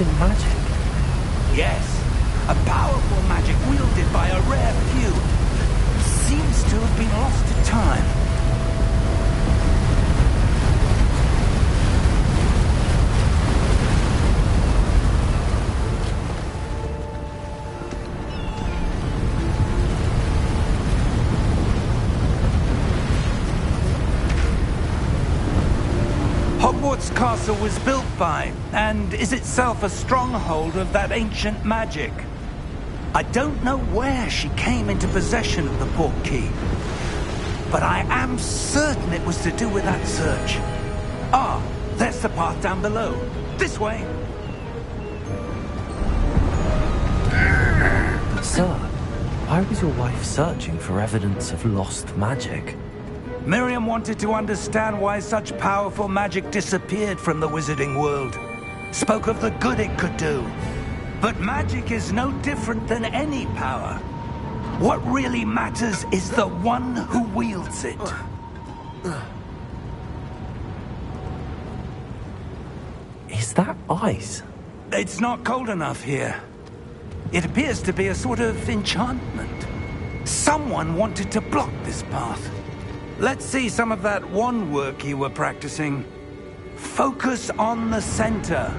ancient magic? Yes, a powerful magic wielded by a rare few. Seems to have been lost to time. Hogwarts Castle was built by, and is itself a stronghold of that ancient magic. I don't know where she came into possession of the portkey, but I am certain it was to do with that search. Ah, there's the path down below. This way. But sir, why was your wife searching for evidence of lost magic? Miriam wanted to understand why such powerful magic disappeared from the wizarding world. Spoke of the good it could do. But magic is no different than any power. What really matters is the one who wields it. Is that ice? It's not cold enough here. It appears to be a sort of enchantment. Someone wanted to block this path. Let's see some of that wand work you were practicing. Focus on the center.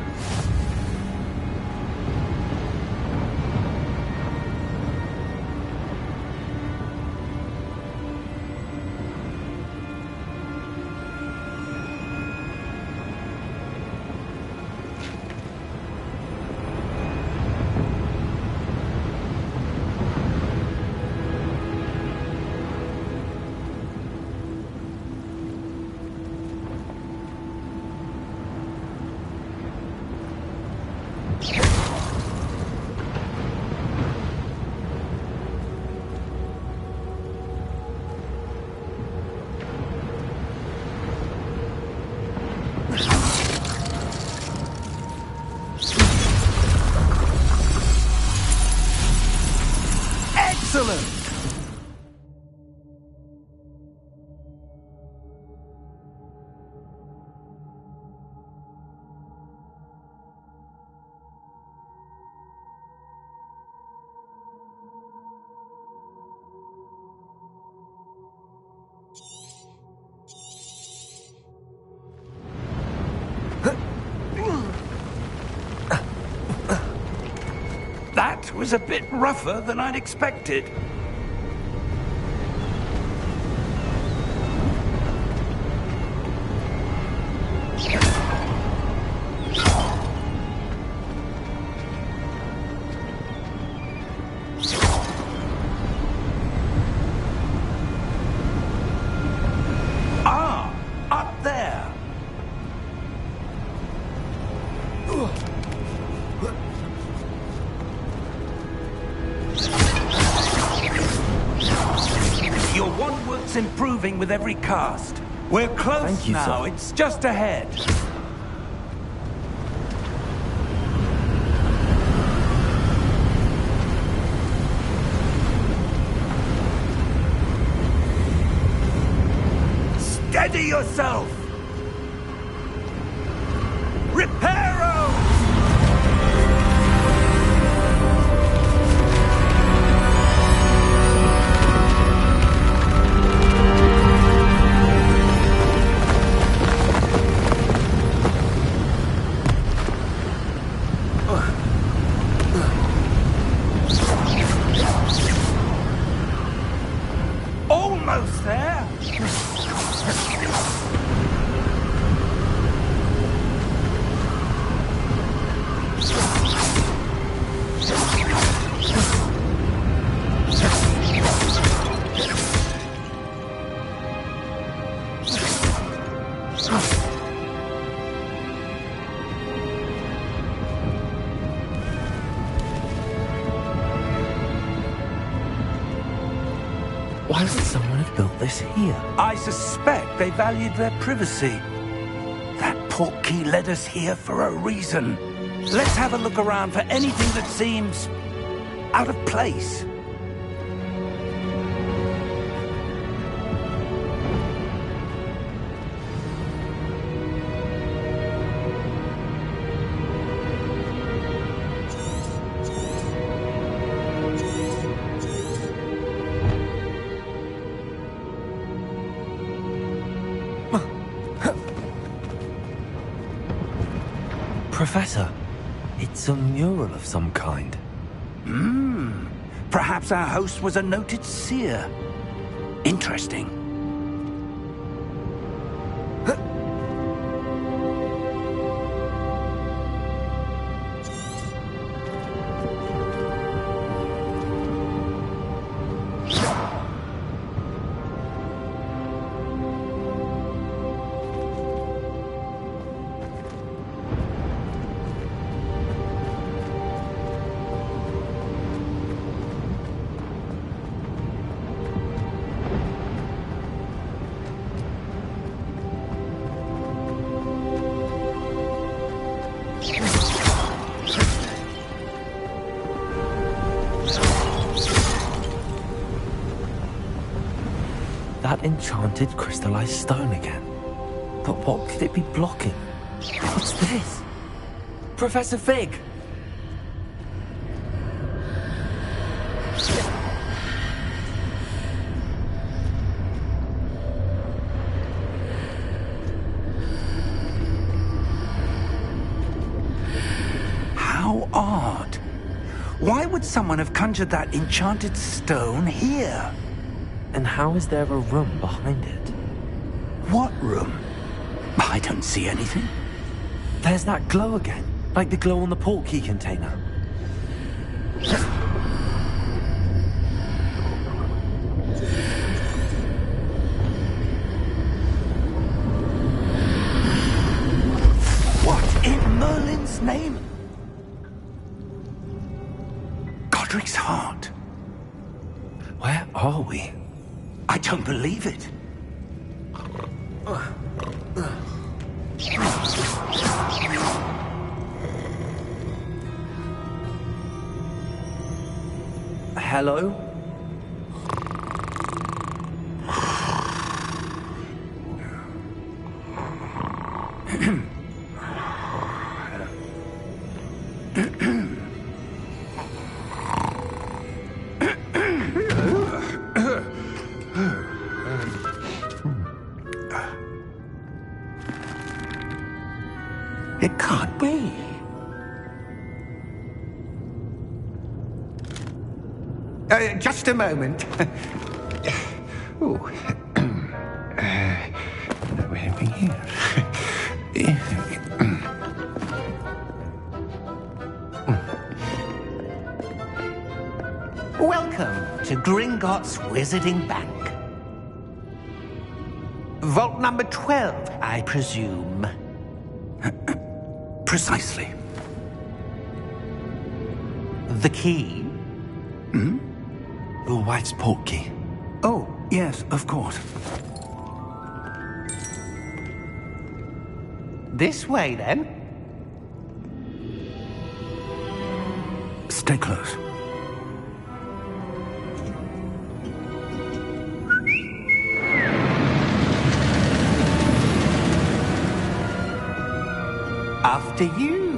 Excellent! That was a bit rougher than I'd expected. Ah, up there. Your wand work's improving with every cast. We're close Thank you, now. sir. It's just ahead. Steady yourself! Reparo! Almost there! Why would someone have built this here? I suspect they valued their privacy. That portkey led us here for a reason. Let's have a look around for anything that seems out of place. Professor, it's a mural of some kind. Perhaps our host was a noted seer. Interesting. That enchanted crystallized stone again. But what could it be blocking? What's this? Professor Fig! How odd. Why would someone have conjured that enchanted stone here? And how is there a room behind it? What room? I don't see anything. There's that glow again, like the glow on the portkey container. What in Merlin's name? Godric's heart. Where are we? I don't believe it. Hello? It can't be. Just a moment. Oh. Anything here? Welcome to Gringotts Wizarding Bank. Vault number 12, I presume. Precisely. The key? The wife's portkey. Oh, yes, of course. This way, then. Stay close. After you.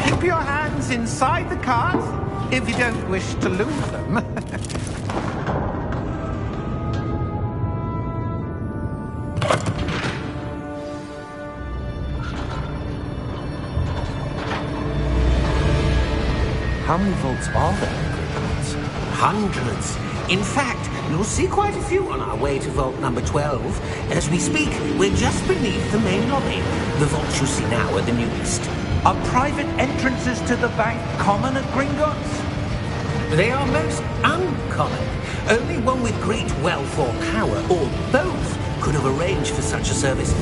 Keep your hands inside the cart if you don't wish to lose them. How many vaults are there in Gringotts? Hundreds. In fact, you'll see quite a few on our way to vault number 12. As we speak, we're just beneath the main lobby. The vaults you see now are the newest. Are private entrances to the bank common at Gringotts? They are most uncommon. Only one with great wealth or power, or both, could have arranged for such a service.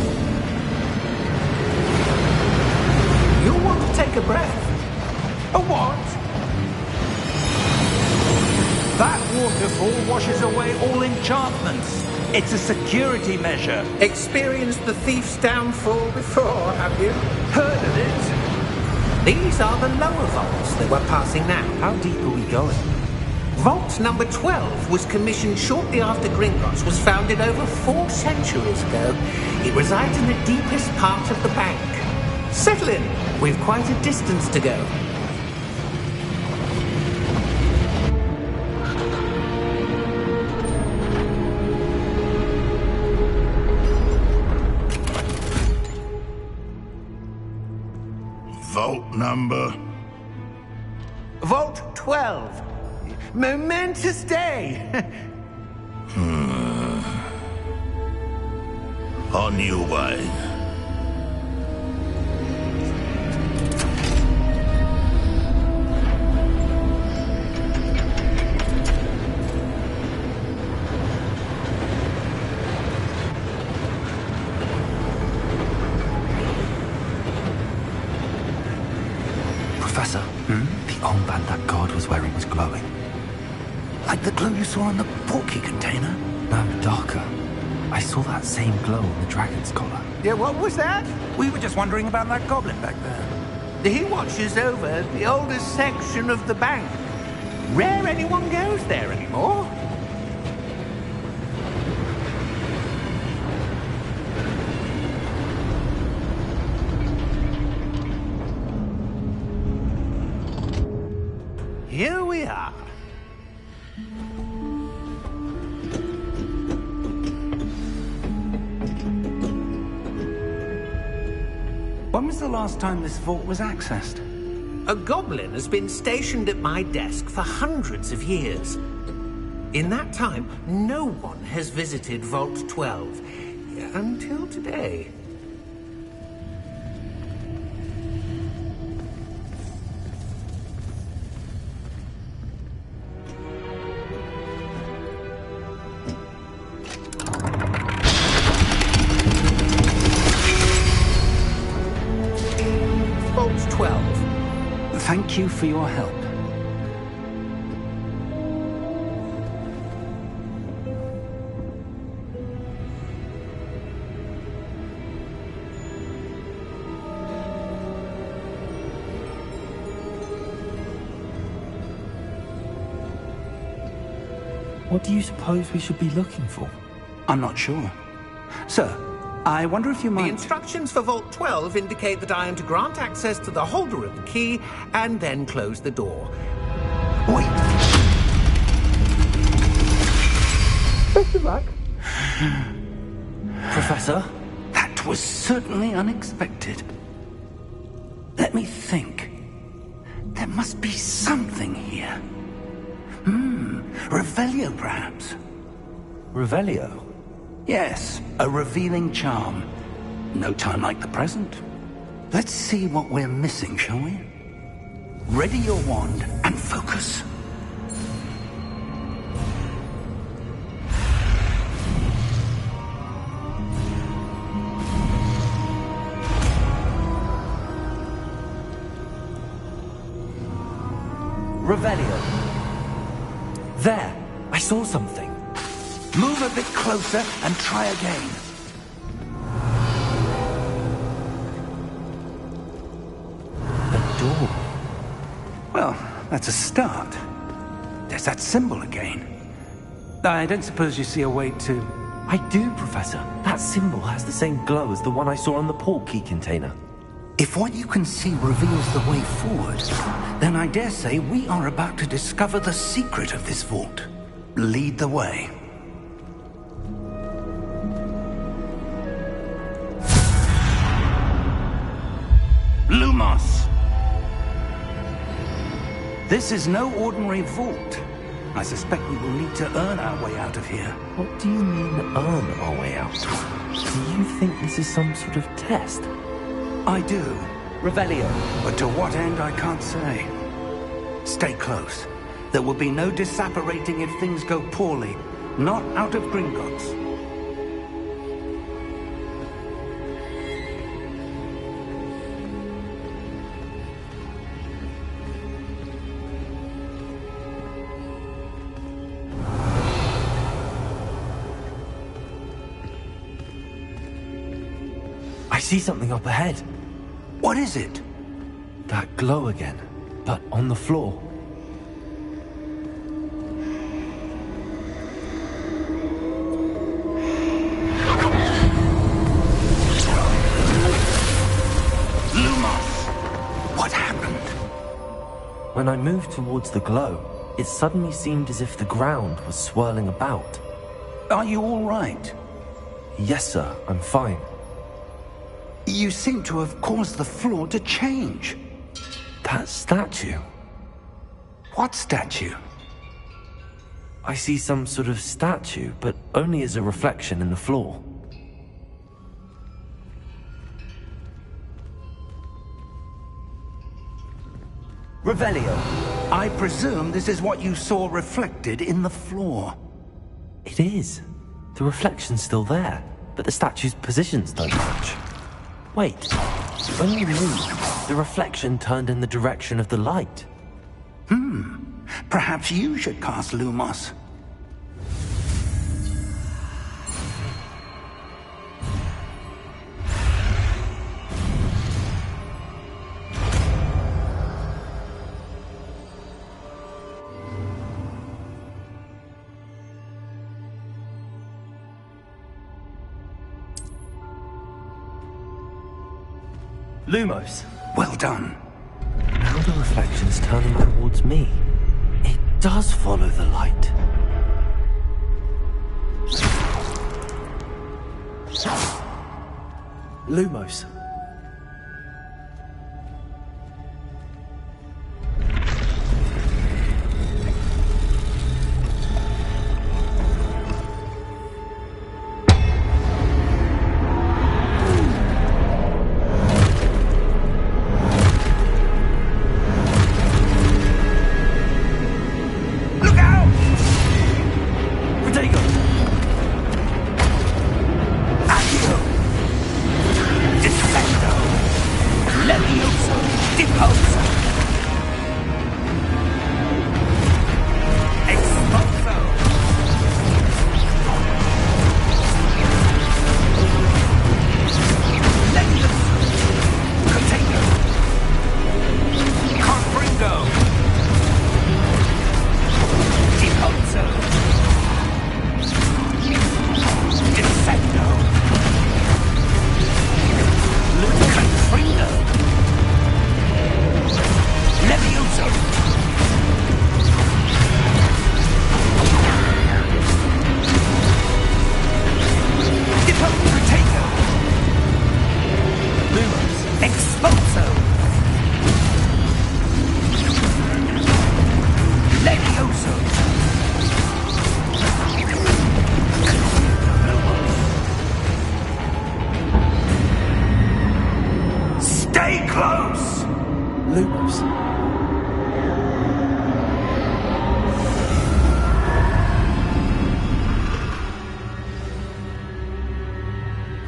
You'll want to take a breath. A what? That waterfall washes away all enchantments. It's a security measure. Experienced the thief's downfall before, have you? Heard of it? These are the lower vaults that we're passing now. How deep are we going? Vault number 12 was commissioned shortly after Gringotts was founded over 4 centuries ago. It resides in the deepest part of the bank. Settle in. We've quite a distance to go. number? Vault 12. Momentous day. On your way. Professor, the armband that guard was wearing was glowing. Like the glow you saw on the porky container? No, darker. I saw that same glow on the dragon's collar. Yeah, what was that? We were just wondering about that goblin back there. He watches over the oldest section of the bank. Rare anyone goes there anymore. Here we are. When was the last time this vault was accessed? A goblin has been stationed at my desk for hundreds of years. In that time, no one has visited Vault 12. Until today. Vault 12. Thank you for your help. What do you suppose we should be looking for? I'm not sure. Sir, I wonder if you The might... instructions for Vault 12 indicate that I am to grant access to the holder of the key and then close the door. Wait! Best of luck. Professor? That was certainly unexpected. Let me think. There must be something here. Revelio, perhaps? Revelio? Yes, a revealing charm. No time like the present. Let's see what we're missing, shall we? Ready your wand and focus. Revelio. There! I saw something. Move a bit closer and try again. A door. Well, that's a start. There's that symbol again. I don't suppose you see a way to... I do, Professor. That symbol has the same glow as the one I saw on the port key container. If what you can see reveals the way forward, then I dare say we are about to discover the secret of this vault. Lead the way. Lumos! This is no ordinary vault. I suspect we will need to earn our way out of here. What do you mean, earn our way out? Do you think this is some sort of test? I do. Revelio. But to what end, I can't say. Stay close. There will be no disapparating if things go poorly. Not out of Gringotts. I see something up ahead. What is it? That glow again, but on the floor. Lumos! What happened? When I moved towards the glow, it suddenly seemed as if the ground was swirling about. Are you all right? Yes, sir, I'm fine. You seem to have caused the floor to change. That statue. What statue? I see some sort of statue, but only as a reflection in the floor. Revelio, I presume this is what you saw reflected in the floor. It is. The reflection's still there, but the statue's positions don't match. Wait, when you moved, the reflection turned in the direction of the light. Perhaps you should cast Lumos. Lumos. Well done. Now the reflection's turning towards me. It does follow the light. Lumos.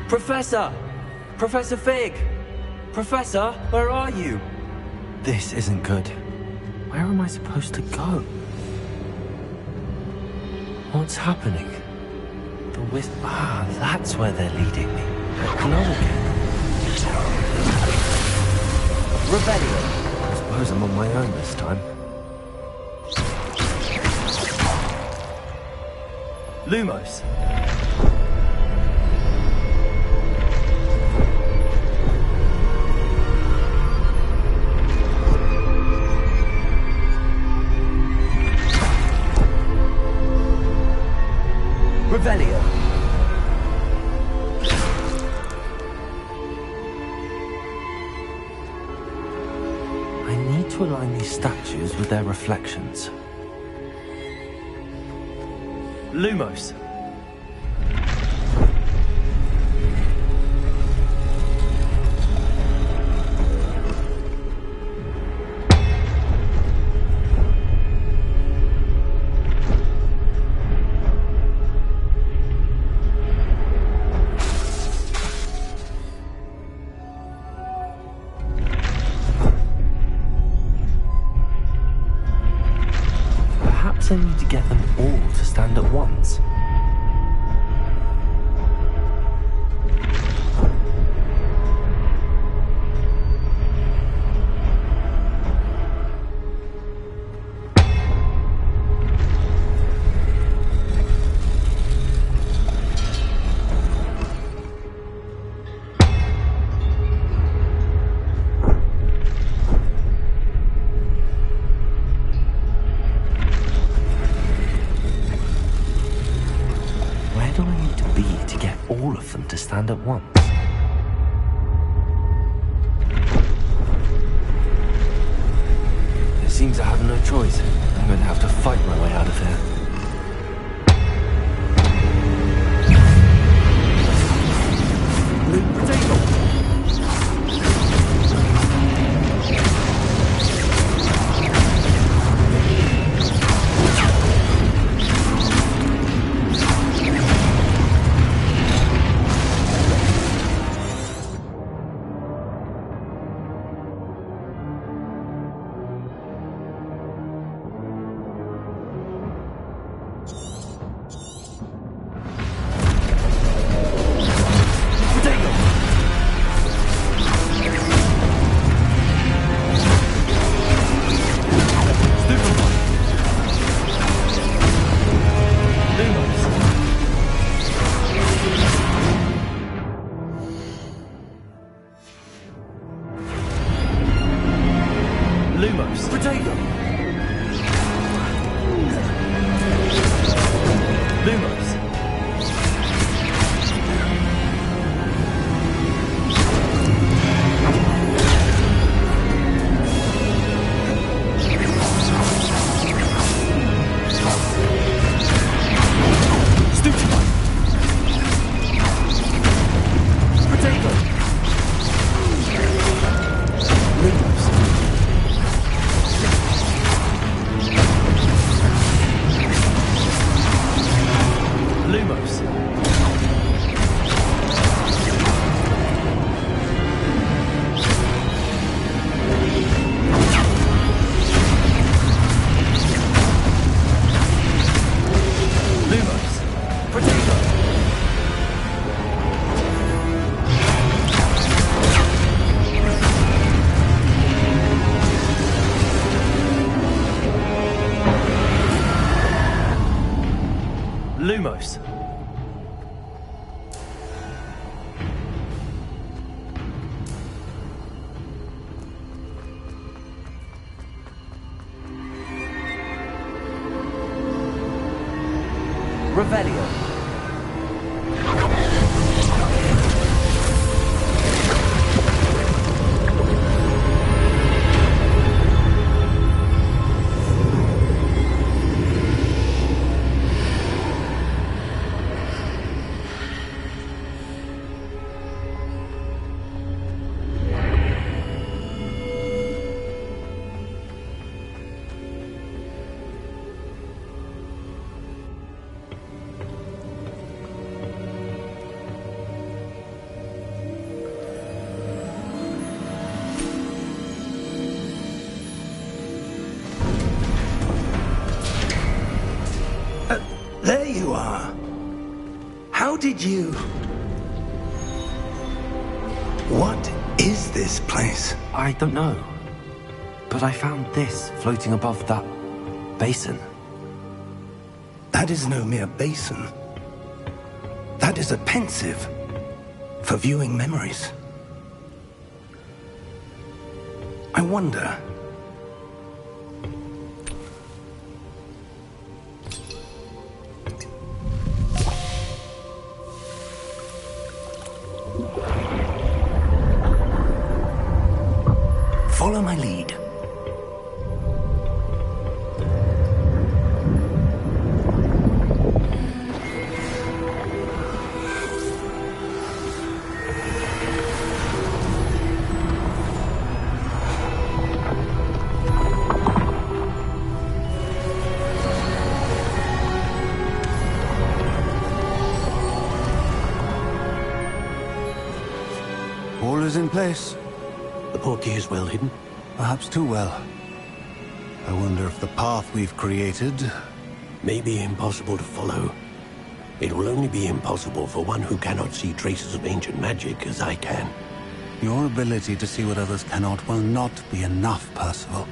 Professor! Professor Fig! Professor, where are you? This isn't good. Where am I supposed to go? What's happening? The wisp... Ah, that's where they're leading me. Hello again. Revelio. I suppose I'm on my own this time. Lumos. Revelio. I need to align these statues with their reflections. Lumos. I need to get them all to stand at once. All of them to stand at once. choice. I'm going to have to fight my way out of here. Lumos. Revelio. There you are. How did you... What is this place? I don't know. But I found this floating above that basin. That is no mere basin. That is a pensive for viewing memories. I wonder... Follow my lead. All is in place. The portkey is well hidden. Perhaps too well. I wonder if the path we've created... May be impossible to follow. It will only be impossible for one who cannot see traces of ancient magic as I can. Your ability to see what others cannot will not be enough, Percival.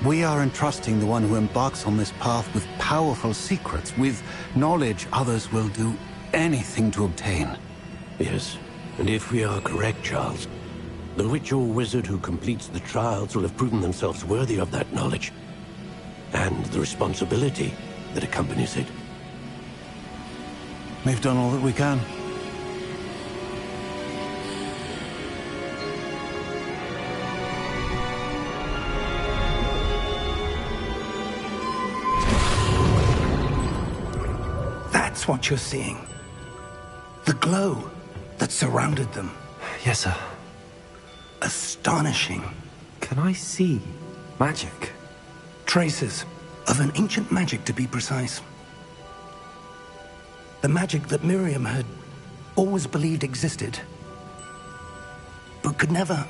We are entrusting the one who embarks on this path with powerful secrets, with knowledge others will do anything to obtain. Yes, and if we are correct, Charles, the witch or wizard who completes the trials will have proven themselves worthy of that knowledge, and the responsibility that accompanies it. We've done all that we can. That's what you're seeing. The glow that surrounded them. Yes, sir. Astonishing. Can I see magic? Traces of an ancient magic, to be precise. The magic that Miriam had always believed existed, but could never.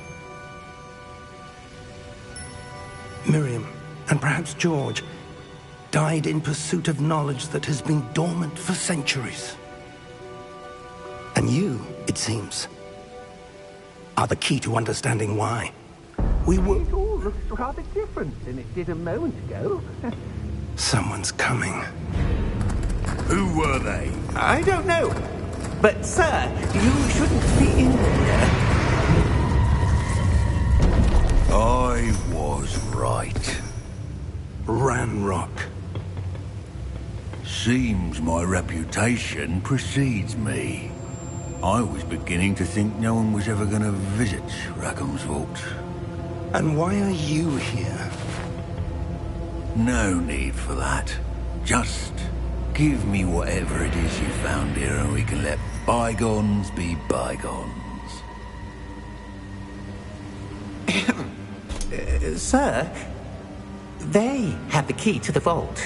Miriam, and perhaps George, died in pursuit of knowledge that has been dormant for centuries. And you, it seems, are the key to understanding why. We were... It all looks rather different than it did a moment ago. Someone's coming. Who were they? I don't know. But, sir, you shouldn't be in here. I was right. Ranrock. Seems my reputation precedes me. I was beginning to think no one was ever going to visit Rackham's vault. And why are you here? No need for that. Just give me whatever it is you found here and we can let bygones be bygones. Sir, they have the key to the vault.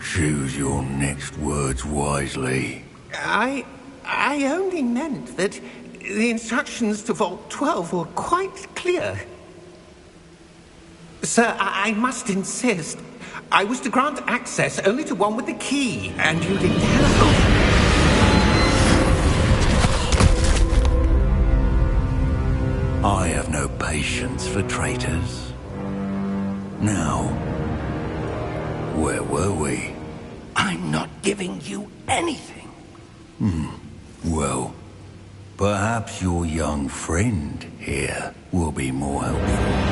Choose your next words wisely. I only meant that the instructions to Vault 12 were quite clear. Sir, I must insist. I was to grant access only to one with the key, and you didn't have... I have no patience for traitors. Now, where were we? I'm not giving you anything. Well, perhaps your young friend here will be more helpful.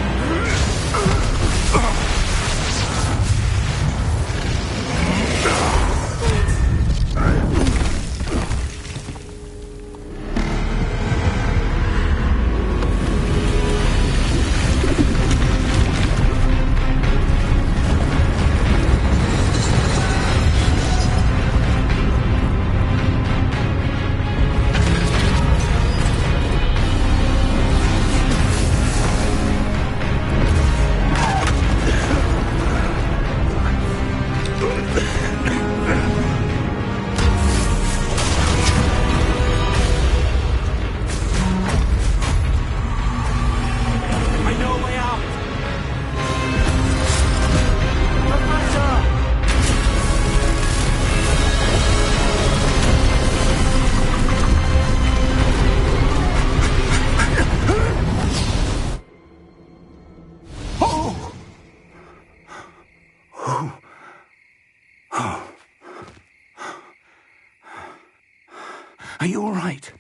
Are you all right?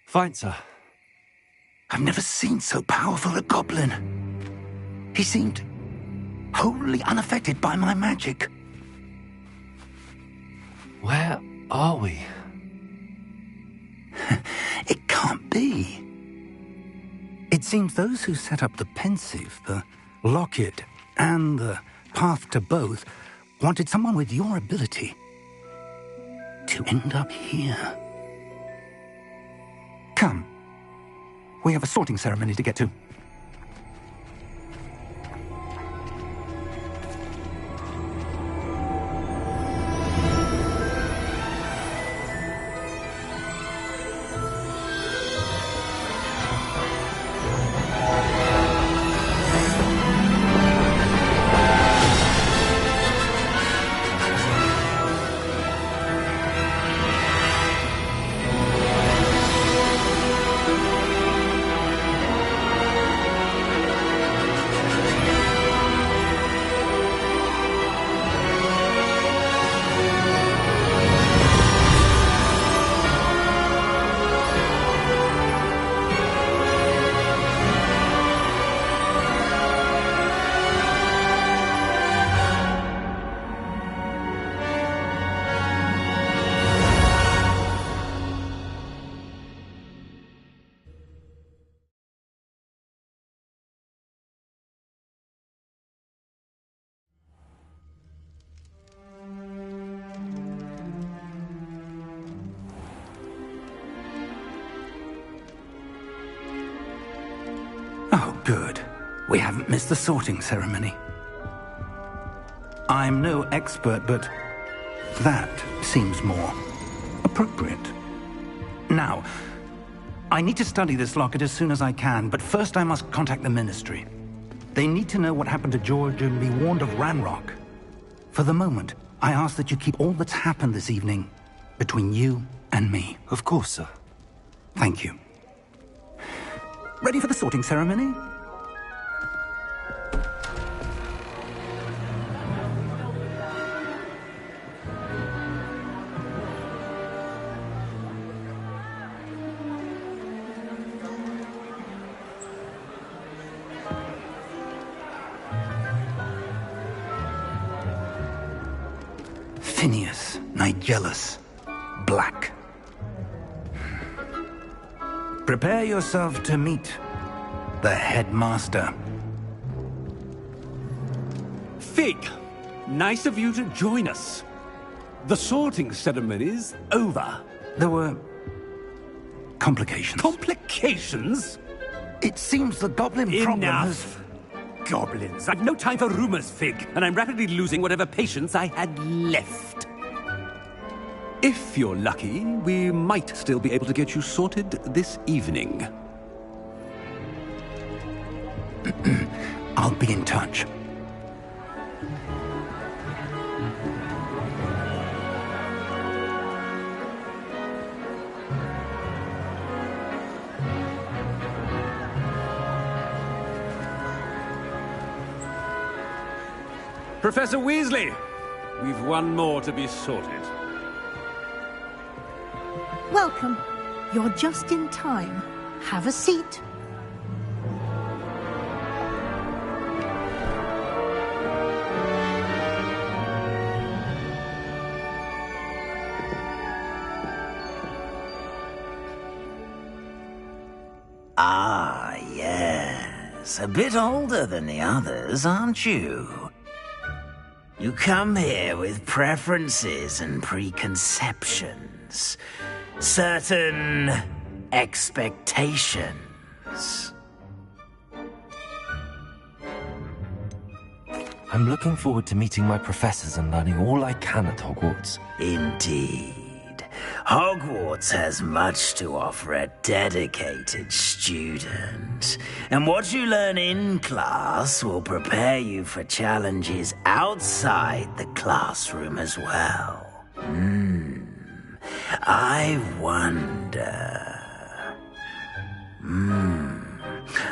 Fine, sir. I've never seen so powerful a goblin. He seemed wholly unaffected by my magic. Where are we? It can't be. It seems those who set up the pensive, the locket, and the path to both wanted someone with your ability to end up here. Come. We have a sorting ceremony to get to. We haven't missed the sorting ceremony. I'm no expert, but that seems more appropriate. Now, I need to study this locket as soon as I can, but first I must contact the Ministry. They need to know what happened to George and be warned of Ranrock. For the moment, I ask that you keep all that's happened this evening between you and me. Of course, sir. Thank you. Ready for the sorting ceremony? Phineas, Nigellus, Black. Prepare yourself to meet the headmaster. Fig, nice of you to join us. The sorting ceremony's over. There were complications. Complications? It seems the goblin problem has... Enough! Goblins. I've no time for rumors, Fig, and I'm rapidly losing whatever patience I had left. If you're lucky, we might still be able to get you sorted this evening. I'll be in touch. Professor Weasley, we've one more to be sorted. Welcome. You're just in time. Have a seat. Ah, yes. A bit older than the others, aren't you? You come here with preferences and preconceptions. Certain expectations. I'm looking forward to meeting my professors and learning all I can at Hogwarts. Indeed. Hogwarts has much to offer a dedicated student. And what you learn in class will prepare you for challenges outside the classroom as well. I wonder...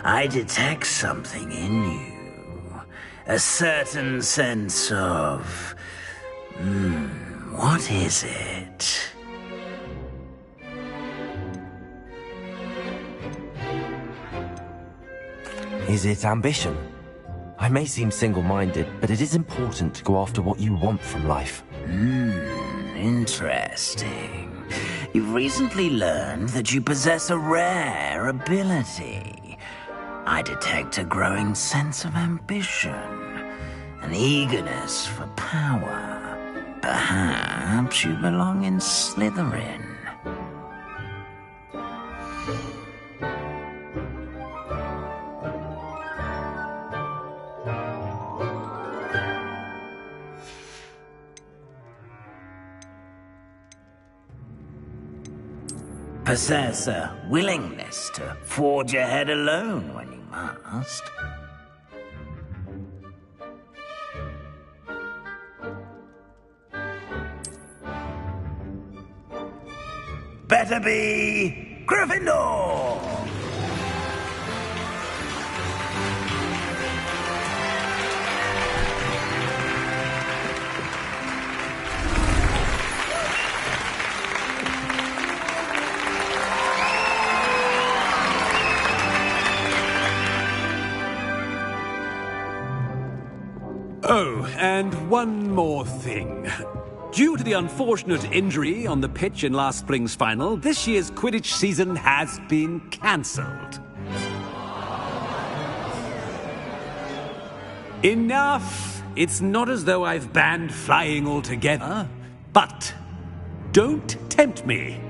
I detect something in you. A certain sense of... what is it? Is it ambition? I may seem single-minded, but it is important to go after what you want from life. Interesting. You've recently learned that you possess a rare ability. I detect a growing sense of ambition, an eagerness for power. Perhaps you belong in Slytherin. Possess a willingness to forge ahead alone when you must. Better be Gryffindor! Oh, and one more thing. Due to the unfortunate injury on the pitch in last spring's final, this year's Quidditch season has been cancelled. Enough! It's not as though I've banned flying altogether, but don't tempt me.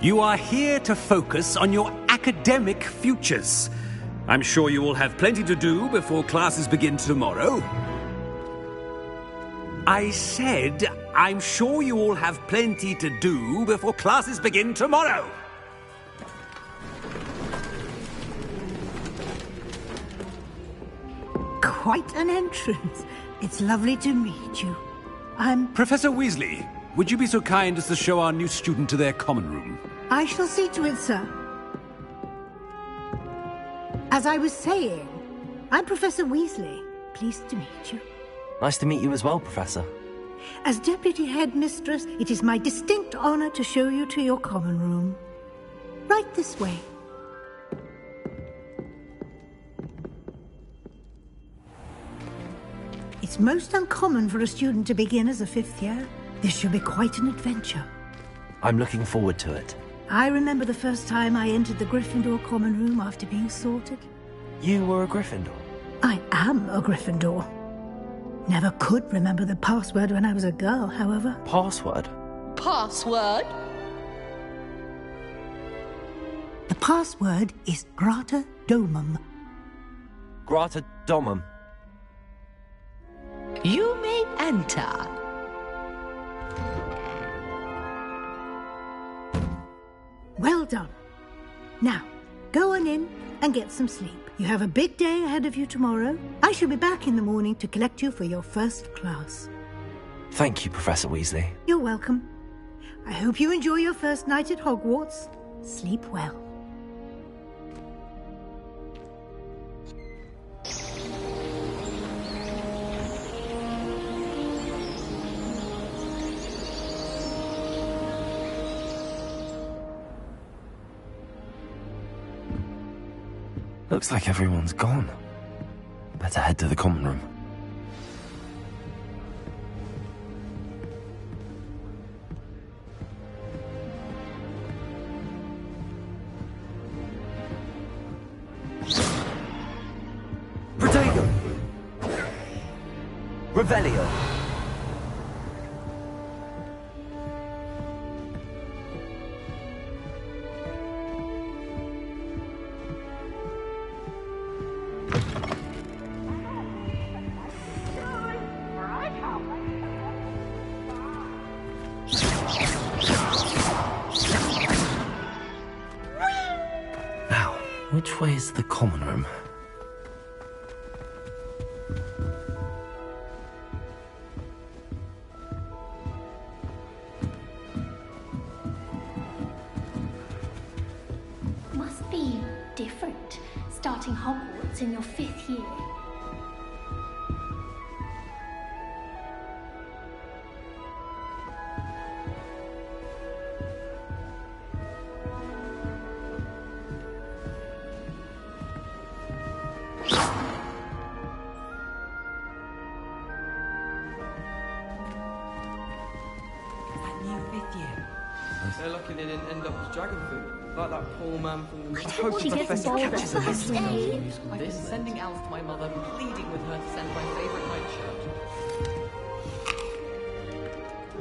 You are here to focus on your academic futures. I'm sure you all have plenty to do before classes begin tomorrow. I said, I'm sure you all have plenty to do before classes begin tomorrow. Quite an entrance. It's lovely to meet you. I'm... Professor Weasley, would you be so kind as to show our new student to their common room? I shall see to it, sir. As I was saying, I'm Professor Weasley. Pleased to meet you. Nice to meet you as well, Professor. As Deputy Headmistress, it is my distinct honor to show you to your common room. Right this way. It's most uncommon for a student to begin as a 5th year. This should be quite an adventure. I'm looking forward to it. I remember the first time I entered the Gryffindor common room after being sorted. You were a Gryffindor? I am a Gryffindor. Never could remember the password when I was a girl, however. Password? Password? The password is Grata Domum. Grata Domum. You may enter. Well done. Now, go on in and get some sleep. You have a big day ahead of you tomorrow. I shall be back in the morning to collect you for your first class. Thank you, Professor Weasley. You're welcome. I hope you enjoy your first night at Hogwarts. Sleep well. Looks like everyone's gone. Better head to the common room. Protego! Revelio! Which way is the common room? Must be different, starting Hogwarts in your 5th year. They're lucky they didn't end up as dragon food, like that poor man from the... I don't want to get involved at first aid. I've been sending Alice to my mother, pleading with her to send my favourite nightshirt.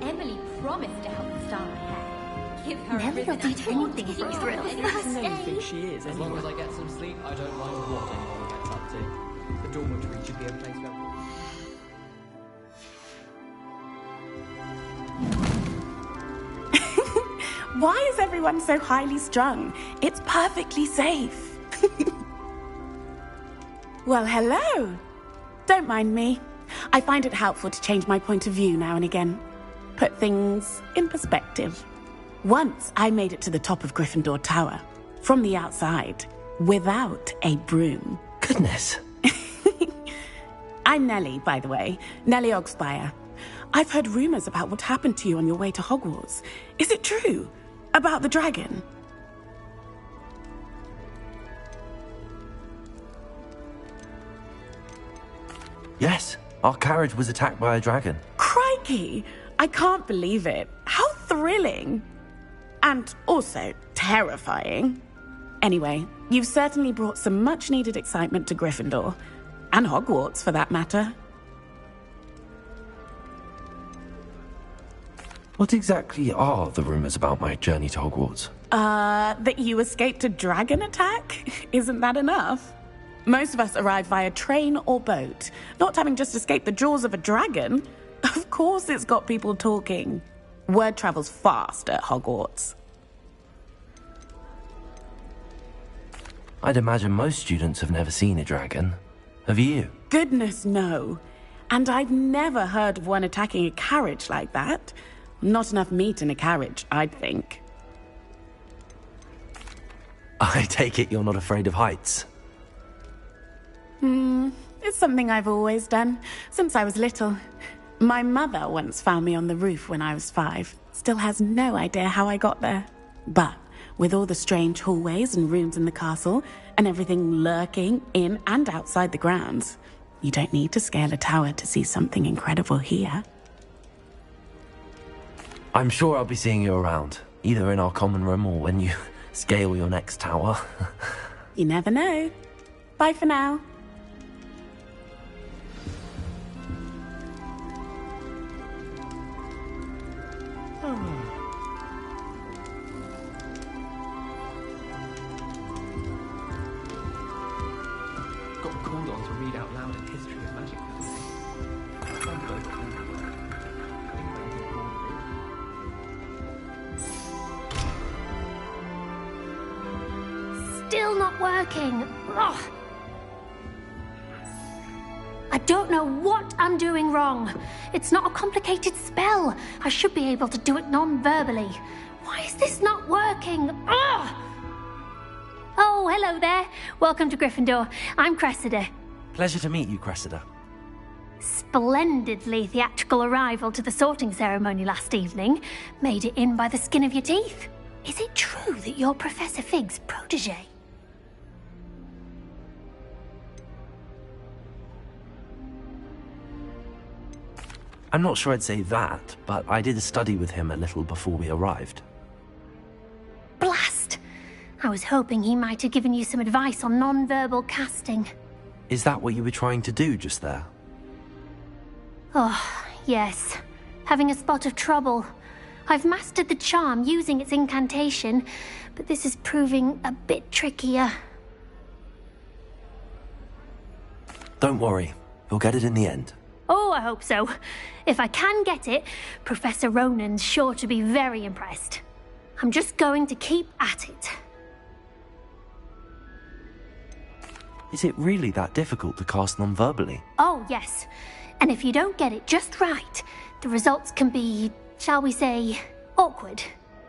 Emily promised to help the star I had. Give her Never a ribbon did and anything for a thrill. first I know you aid. think she is. As long as I get some sleep, I don't mind what anyone gets up to. The dormitory should be a place where... Why is everyone so highly strung? It's perfectly safe. Well, hello. Don't mind me. I find it helpful to change my point of view now and again. Put things in perspective. Once I made it to the top of Gryffindor Tower, from the outside, without a broom. Goodness. I'm Nellie, by the way. Nellie Ogspire. I've heard rumors about what happened to you on your way to Hogwarts. Is it true? About the dragon? Yes, our carriage was attacked by a dragon. Crikey! I can't believe it. How thrilling! And also terrifying. Anyway, you've certainly brought some much-needed excitement to Gryffindor. And Hogwarts, for that matter. What exactly are the rumors about my journey to Hogwarts? That you escaped a dragon attack? Isn't that enough? Most of us arrive via train or boat, not having just escaped the jaws of a dragon. Of course it's got people talking. Word travels fast at Hogwarts. I'd imagine most students have never seen a dragon. Have you? Goodness, no. And I've never heard of one attacking a carriage like that. Not enough meat in a carriage, I'd think. I take it you're not afraid of heights. It's something I've always done, since I was little. My mother once found me on the roof when I was 5. Still has no idea how I got there. But with all the strange hallways and rooms in the castle, and everything lurking in and outside the grounds, you don't need to scale a tower to see something incredible here. I'm sure I'll be seeing you around, either in our common room or when you scale your next tower. You never know. Bye for now. Got called on to read out loud a history of magic. Still not working. Ugh. I don't know what I'm doing wrong. It's not a complicated spell. I should be able to do it non-verbally. Why is this not working? Ugh. Oh, hello there. Welcome to Gryffindor. I'm Cressida. Pleasure to meet you, Cressida. Splendidly theatrical arrival to the sorting ceremony last evening. Made it in by the skin of your teeth. Is it true that you're Professor Fig's protege? I'm not sure I'd say that, but I did study with him a little before we arrived. Blast! I was hoping he might have given you some advice on non-verbal casting. Is that what you were trying to do just there? Oh, yes. Having a spot of trouble. I've mastered the charm using its incantation, but this is proving a bit trickier. Don't worry, you'll get it in the end. Oh, I hope so. If I can get it, Professor Ronan's sure to be very impressed. I'm just going to keep at it. Is it really that difficult to cast non-verbally? Oh, yes. And if you don't get it just right, the results can be, shall we say, awkward.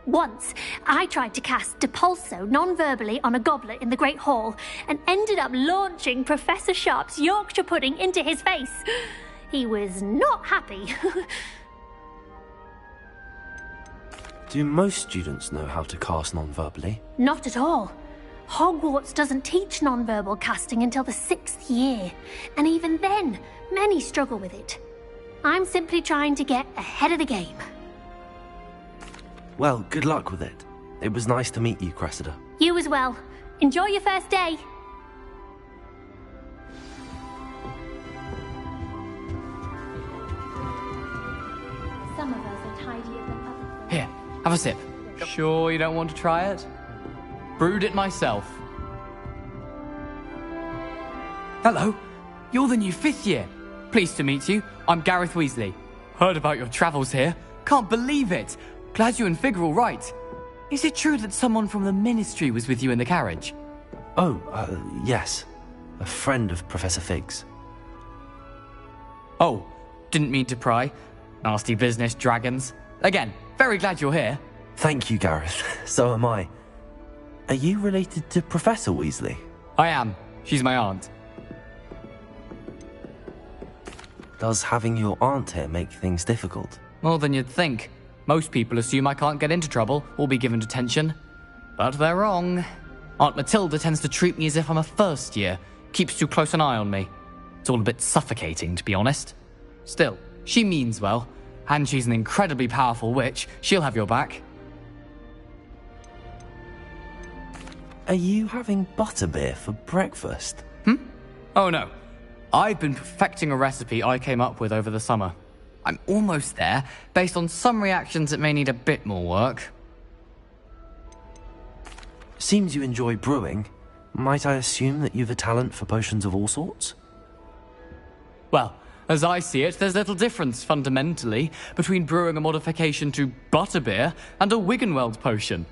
Once, I tried to cast Depulso non-verbally on a goblet in the Great Hall and ended up launching Professor Sharp's Yorkshire pudding into his face. He was not happy. Do most students know how to cast non-verbally? Not at all. Hogwarts doesn't teach non-verbal casting until the 6th year, and even then, many struggle with it. I'm simply trying to get ahead of the game. Well, good luck with it. It was nice to meet you, Cressida. You as well. Enjoy your first day. Some of us are tidier than others. Here, have a sip. Sure you don't want to try it? Brewed it myself. Hello, you're the new 5th year. Pleased to meet you. I'm Gareth Weasley. Heard about your travels here. Can't believe it. Glad you and Fig are all right. Is it true that someone from the Ministry was with you in the carriage? Oh, yes. A friend of Professor Fig's. Oh, didn't mean to pry. Nasty business, dragons. Again, very glad you're here. Thank you, Gareth. So am I. Are you related to Professor Weasley? I am. She's my aunt. Does having your aunt here make things difficult? More than you'd think. Most people assume I can't get into trouble or be given detention. But they're wrong. Aunt Matilda tends to treat me as if I'm a first year. Keeps too close an eye on me. It's all a bit suffocating, to be honest. Still, she means well. And she's an incredibly powerful witch. She'll have your back. Are you having butterbeer for breakfast? Oh no. I've been perfecting a recipe I came up with over the summer. I'm almost there. Based on some reactions, it may need a bit more work. Seems you enjoy brewing. Might I assume that you've a talent for potions of all sorts? Well, as I see it, there's little difference, fundamentally, between brewing a modification to butterbeer and a Wiggenweld potion.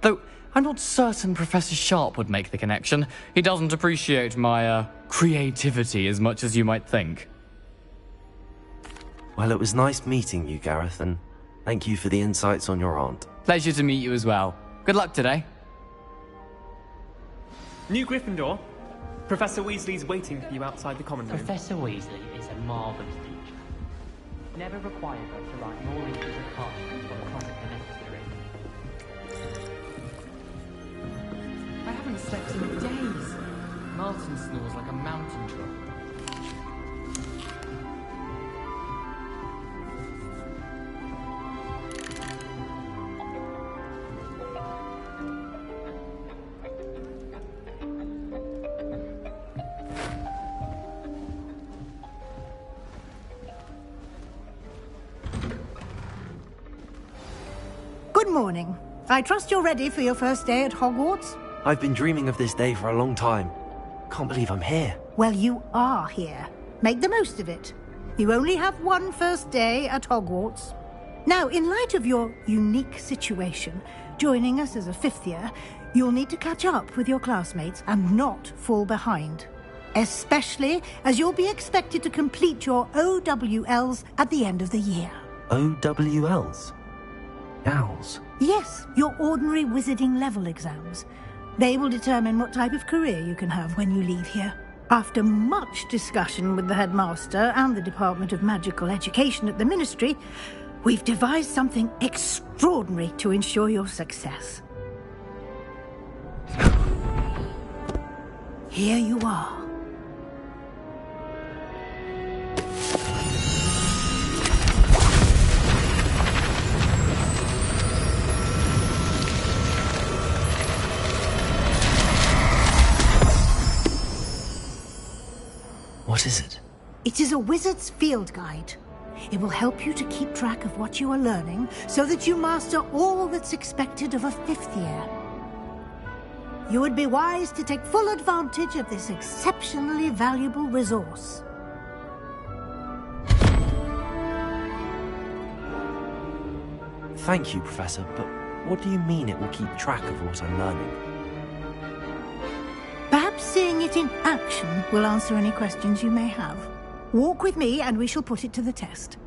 Though, I'm not certain Professor Sharp would make the connection. He doesn't appreciate my, creativity as much as you might think. Well, it was nice meeting you, Gareth, and thank you for the insights on your aunt. Pleasure to meet you as well. Good luck today. New Gryffindor. Professor Weasley's waiting for you outside the common room. Professor Weasley is a marvellous teacher. Never required her to write more inches of parchment on chronic than necessary. I haven't slept in days. Martin snores like a mountain troll. Good morning. I trust you're ready for your first day at Hogwarts? I've been dreaming of this day for a long time. Can't believe I'm here. Well, you are here. Make the most of it. You only have one first day at Hogwarts. Now, in light of your unique situation, joining us as a fifth year, you'll need to catch up with your classmates and not fall behind. Especially as you'll be expected to complete your OWLs at the end of the year. OWLs? Owls? Yes, your ordinary wizarding level exams. They will determine what type of career you can have when you leave here. After much discussion with the headmaster and the Department of Magical Education at the Ministry, we've devised something extraordinary to ensure your success. Here you are. What is it? It is a wizard's field guide. It will help you to keep track of what you are learning so that you master all that's expected of a fifth year. You would be wise to take full advantage of this exceptionally valuable resource. Thank you, Professor, but what do you mean it will keep track of what I'm learning? Perhaps seeing it in action will answer any questions you may have. Walk with me and we shall put it to the test.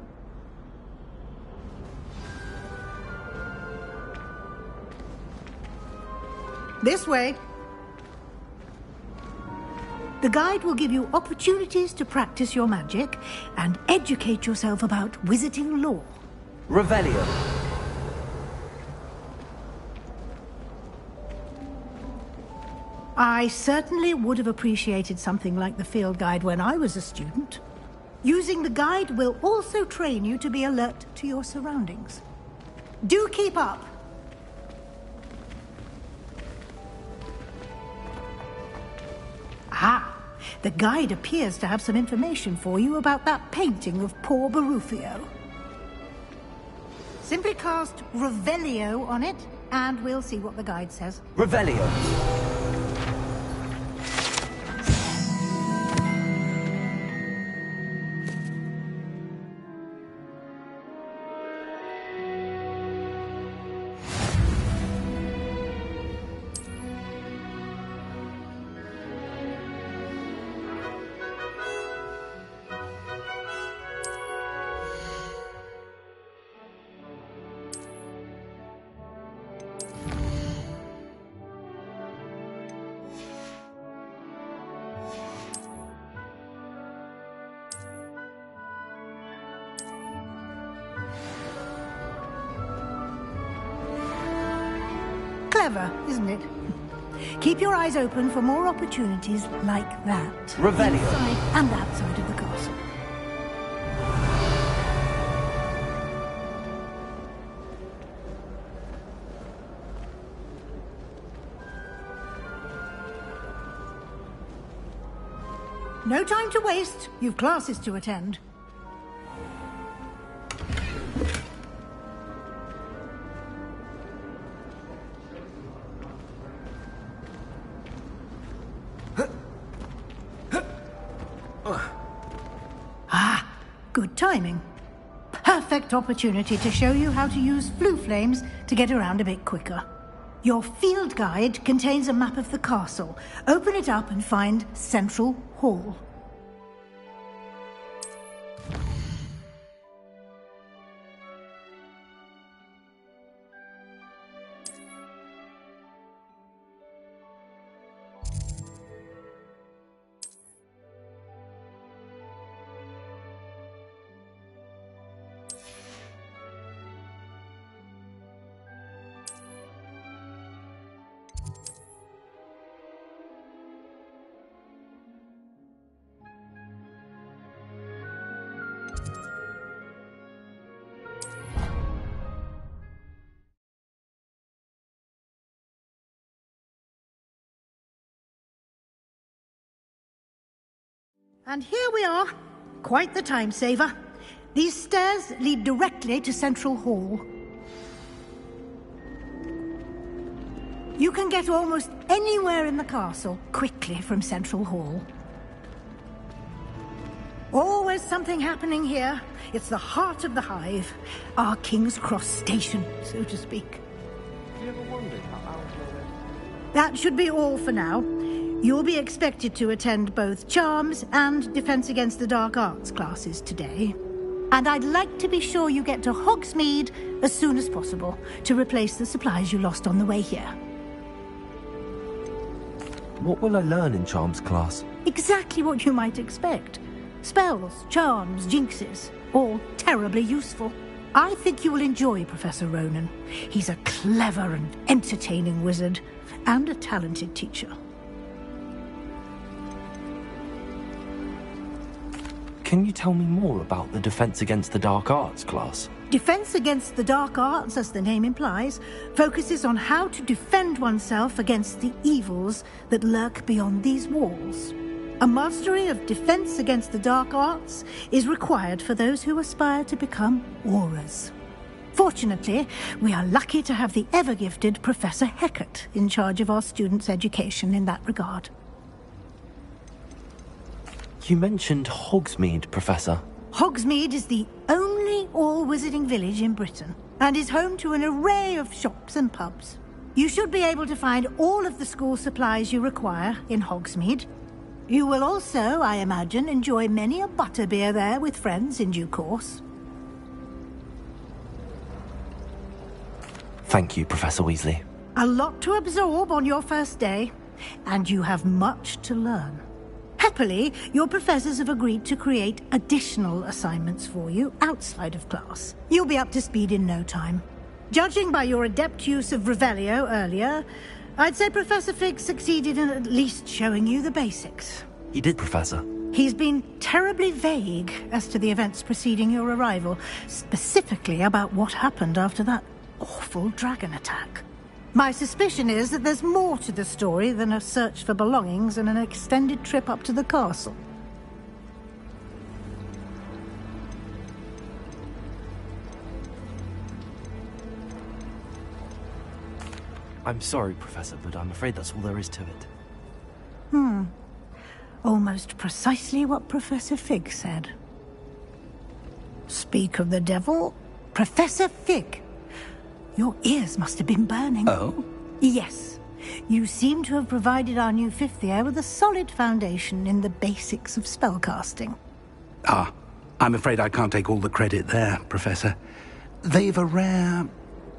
This way. The guide will give you opportunities to practice your magic and educate yourself about wizarding lore. Revelio. I certainly would have appreciated something like the field guide when I was a student. Using the guide will also train you to be alert to your surroundings. Do keep up! Ah, the guide appears to have some information for you about that painting of poor Barufio. Simply cast Revelio on it, and we'll see what the guide says. Revelio. Clever, isn't it? Keep your eyes open for more opportunities like that. Revelio. Inside and outside of the castle. No time to waste. You've classes to attend. Good timing. Perfect opportunity to show you how to use flue flames to get around a bit quicker. Your field guide contains a map of the castle. Open it up and find Central Hall. And here we are. Quite the time saver. These stairs lead directly to Central Hall. You can get almost anywhere in the castle quickly from Central Hall. Always something happening here. It's the heart of the hive. Our King's Cross station, so to speak. You ever wondered how Outlaw is? That should be all for now. You'll be expected to attend both Charms and Defense Against the Dark Arts classes today. And I'd like to be sure you get to Hogsmeade as soon as possible to replace the supplies you lost on the way here. What will I learn in Charms class? Exactly what you might expect. Spells, charms, jinxes, all terribly useful. I think you will enjoy Professor Ronan. He's a clever and entertaining wizard, and a talented teacher. Can you tell me more about the Defense Against the Dark Arts class? Defense Against the Dark Arts, as the name implies, focuses on how to defend oneself against the evils that lurk beyond these walls. A mastery of Defense Against the Dark Arts is required for those who aspire to become Aurors. Fortunately, we are lucky to have the ever-gifted Professor Hecat in charge of our students' education in that regard. You mentioned Hogsmeade, Professor. Hogsmeade is the only all-wizarding village in Britain, and is home to an array of shops and pubs. You should be able to find all of the school supplies you require in Hogsmeade. You will also, I imagine, enjoy many a butterbeer there with friends in due course. Thank you, Professor Weasley. A lot to absorb on your first day, and you have much to learn. Happily, your professors have agreed to create additional assignments for you outside of class. You'll be up to speed in no time. Judging by your adept use of Revelio earlier, I'd say Professor Fig succeeded in at least showing you the basics. He did, Professor. He's been terribly vague as to the events preceding your arrival, specifically about what happened after that awful dragon attack. My suspicion is that there's more to the story than a search for belongings and an extended trip up to the castle. I'm sorry, Professor, but I'm afraid that's all there is to it. Almost precisely what Professor Fig said. Speak of the devil, Professor Fig. Your ears must have been burning. Oh? Yes. You seem to have provided our new fifth year with a solid foundation in the basics of spellcasting. Ah, I'm afraid I can't take all the credit there, Professor. They've a rare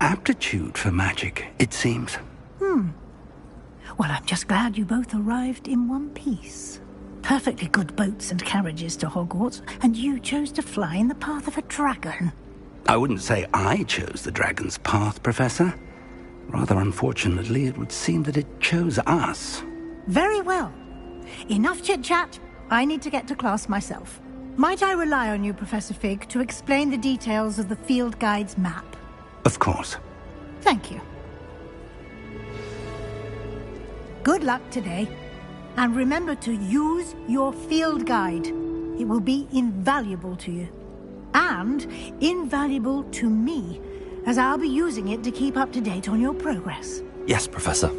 aptitude for magic, it seems. Well, I'm just glad you both arrived in one piece. Perfectly good boats and carriages to Hogwarts, and you chose to fly in the path of a dragon. I wouldn't say I chose the dragon's path, Professor. Rather unfortunately, it would seem that it chose us. Very well. Enough chit-chat. I need to get to class myself. Might I rely on you, Professor Fig, to explain the details of the field guide's map? Of course. Thank you. Good luck today. And remember to use your field guide. It will be invaluable to you. And invaluable to me, as I'll be using it to keep up to date on your progress. Yes, Professor.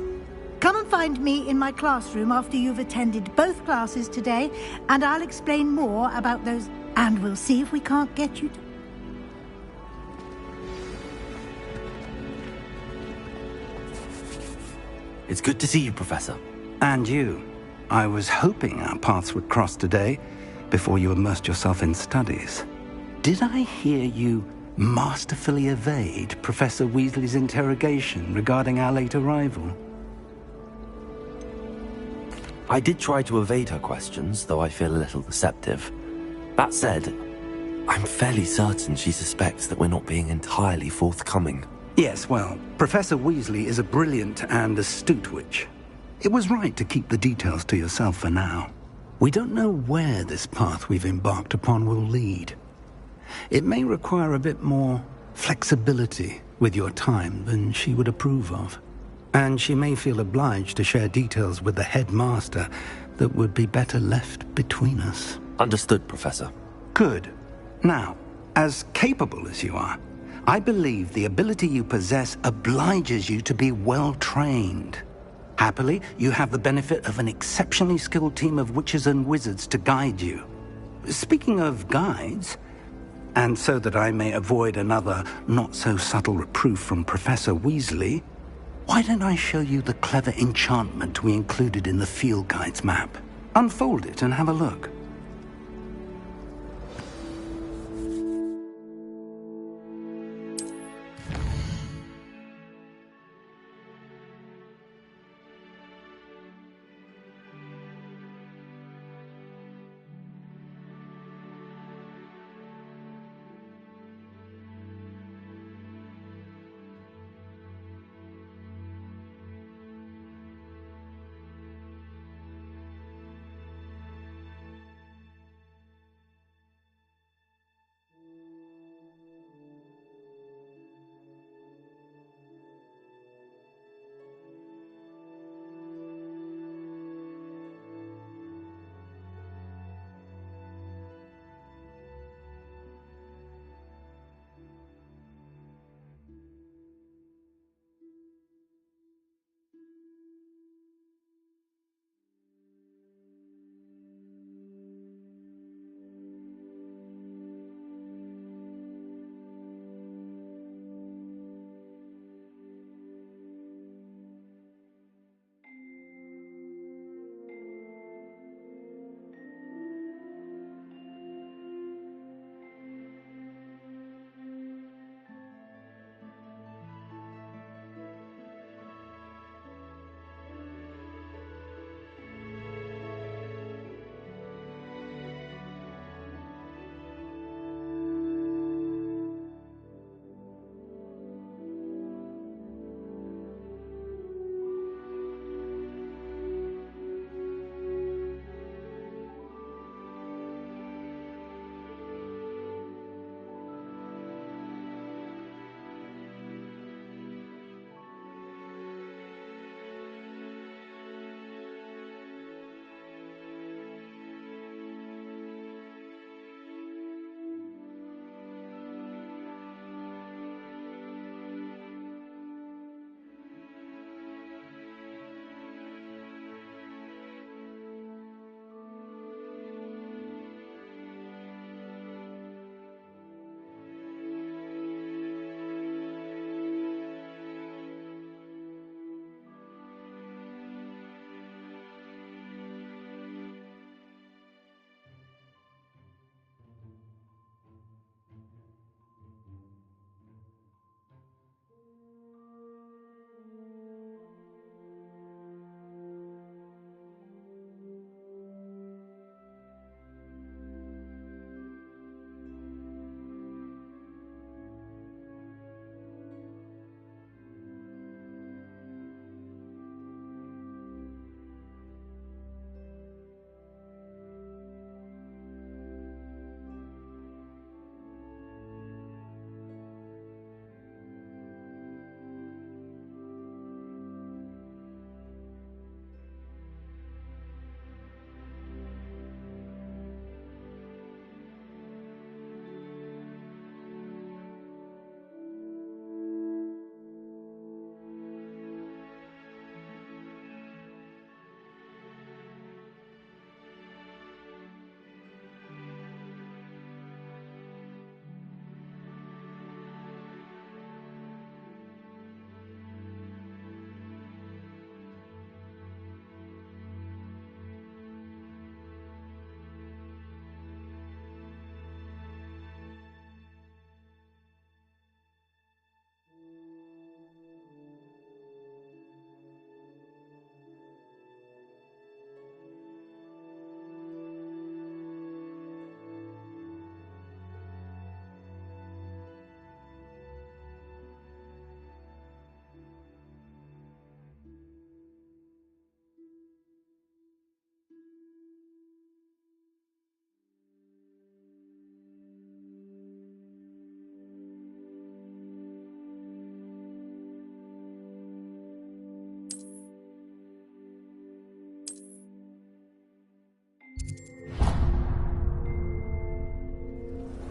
Come and find me in my classroom after you've attended both classes today, and I'll explain more about those, and we'll see if we can't get you to... It's good to see you, Professor. And you. I was hoping our paths would cross today, before you immersed yourself in studies. Did I hear you masterfully evade Professor Weasley's interrogation regarding our late arrival? I did try to evade her questions, though I feel a little deceptive. That said, I'm fairly certain she suspects that we're not being entirely forthcoming. Yes, well, Professor Weasley is a brilliant and astute witch. It was right to keep the details to yourself for now. We don't know where this path we've embarked upon will lead. It may require a bit more flexibility with your time than she would approve of. And she may feel obliged to share details with the headmaster that would be better left between us. Understood, Professor. Good. Now, as capable as you are, I believe the ability you possess obliges you to be well-trained. Happily, you have the benefit of an exceptionally skilled team of witches and wizards to guide you. Speaking of guides, and so that I may avoid another not-so-subtle reproof from Professor Weasley, why don't I show you the clever enchantment we included in the field guide's map? Unfold it and have a look.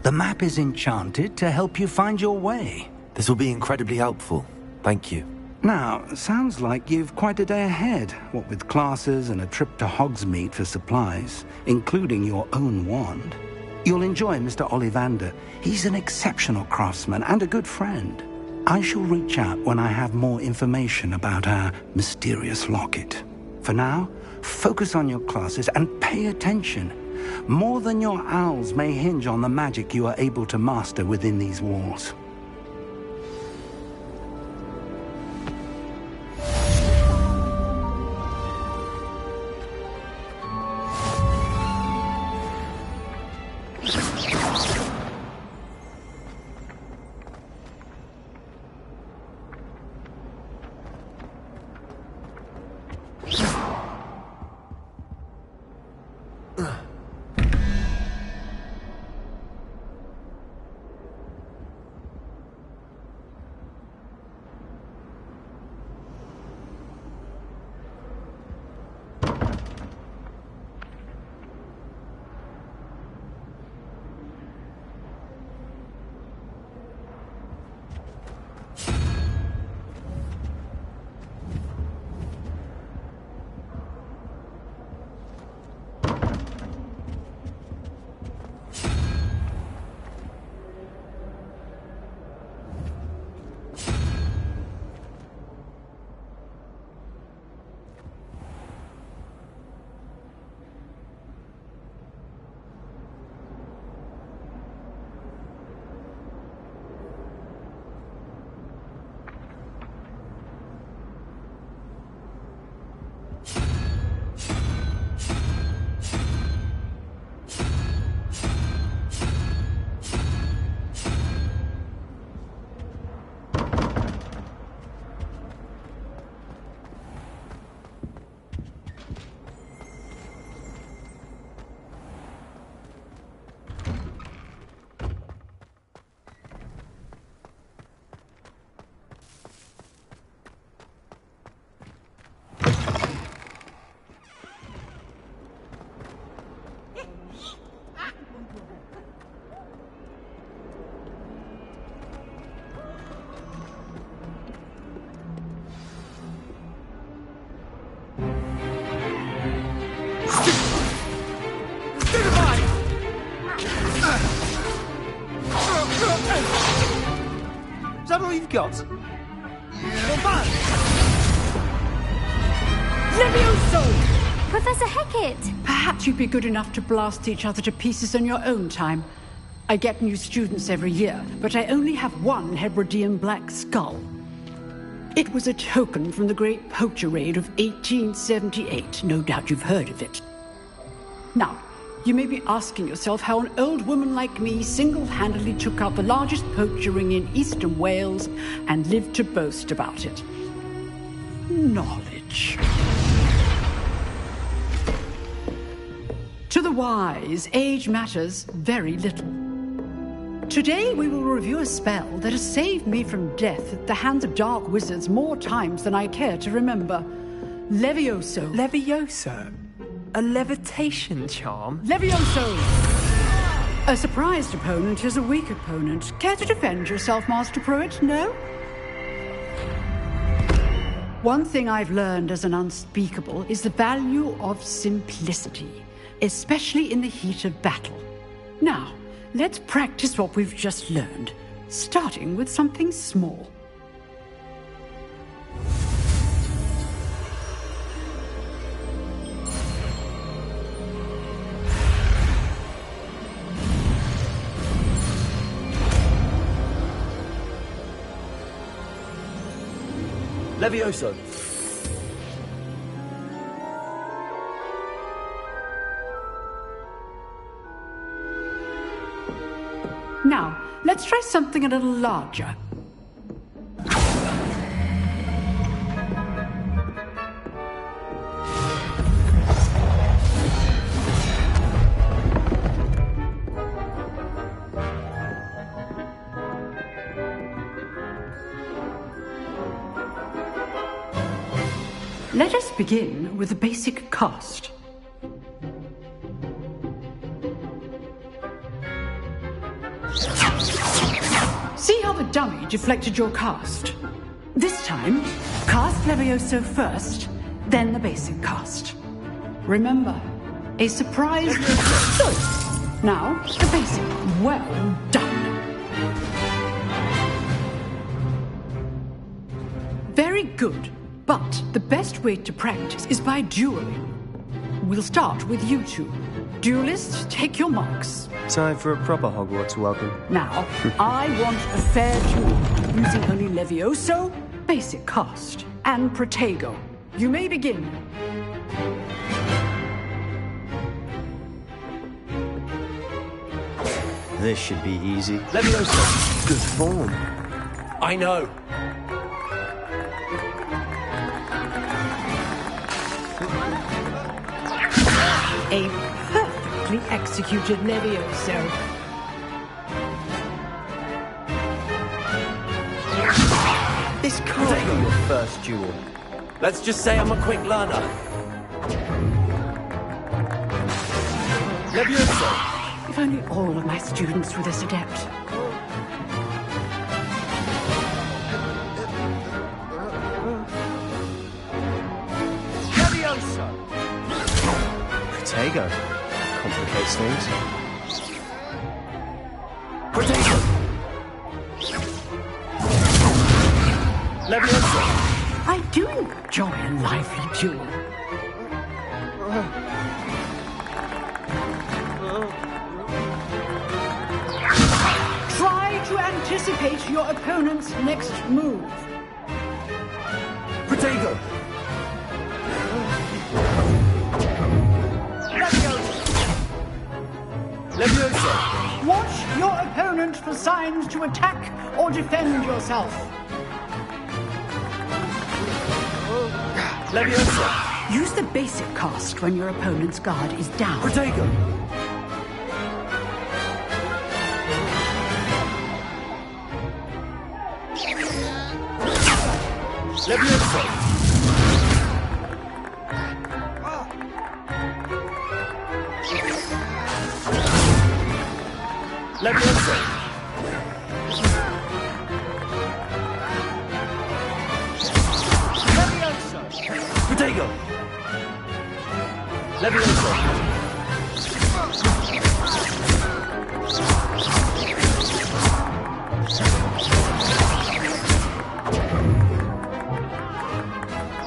The map is enchanted to help you find your way. This will be incredibly helpful. Thank you. Now, sounds like you've quite a day ahead, what with classes and a trip to Hogsmeade for supplies, including your own wand. You'll enjoy Mr. Ollivander. He's an exceptional craftsman and a good friend. I shall reach out when I have more information about our mysterious locket. For now, focus on your classes and pay attention. More than your owls may hinge on the magic you are able to master within these walls. Is that all you've got? Levioso! Professor Hecat! Perhaps you'd be good enough to blast each other to pieces in your own time. I get new students every year, but I only have one Hebridean black skull. It was a token from the Great Poacher Raid of 1878. No doubt you've heard of it. Now, you may be asking yourself how an old woman like me single-handedly took out the largest poacher ring in eastern Wales and lived to boast about it. Knowledge. To the wise, age matters very little. Today we will review a spell that has saved me from death at the hands of dark wizards more times than I care to remember. Levioso. Levioso? A levitation charm? Levioso! A surprised opponent is a weak opponent. Care to defend yourself, Master Pruitt? No? One thing I've learned as an unspeakable is the value of simplicity, especially in the heat of battle. Now, let's practice what we've just learned, starting with something small. Levioso. Now, let's try something a little larger. Let us begin with the basic cast. the dummy deflected your cast. This time, cast Levioso first, then the basic cast. Remember, a surprise... Good. Now, the basic. Well done. Very good, but the best way to practice is by dueling. We'll start with you two. Duelists, take your marks. Time for a proper Hogwarts welcome. Now, I want a fair duel, using only Levioso, basic cast, and Protego. You may begin. This should be easy. Levioso! Good form. I know. A perfectly executed Levioso. This can't be your first duel. Let's just say I'm a quick learner. Levioso! If only all of my students were this adept. Protego. Complicates things. Protego! Levioso! I do enjoy a lively duel. Try to anticipate your opponent's next move. Protego! Levioso! Watch your opponent for signs to attack or defend yourself. Levioso! Use the basic cast when your opponent's guard is down. Protego! Levioso! Levioso! Levioso! Protego! Levioso!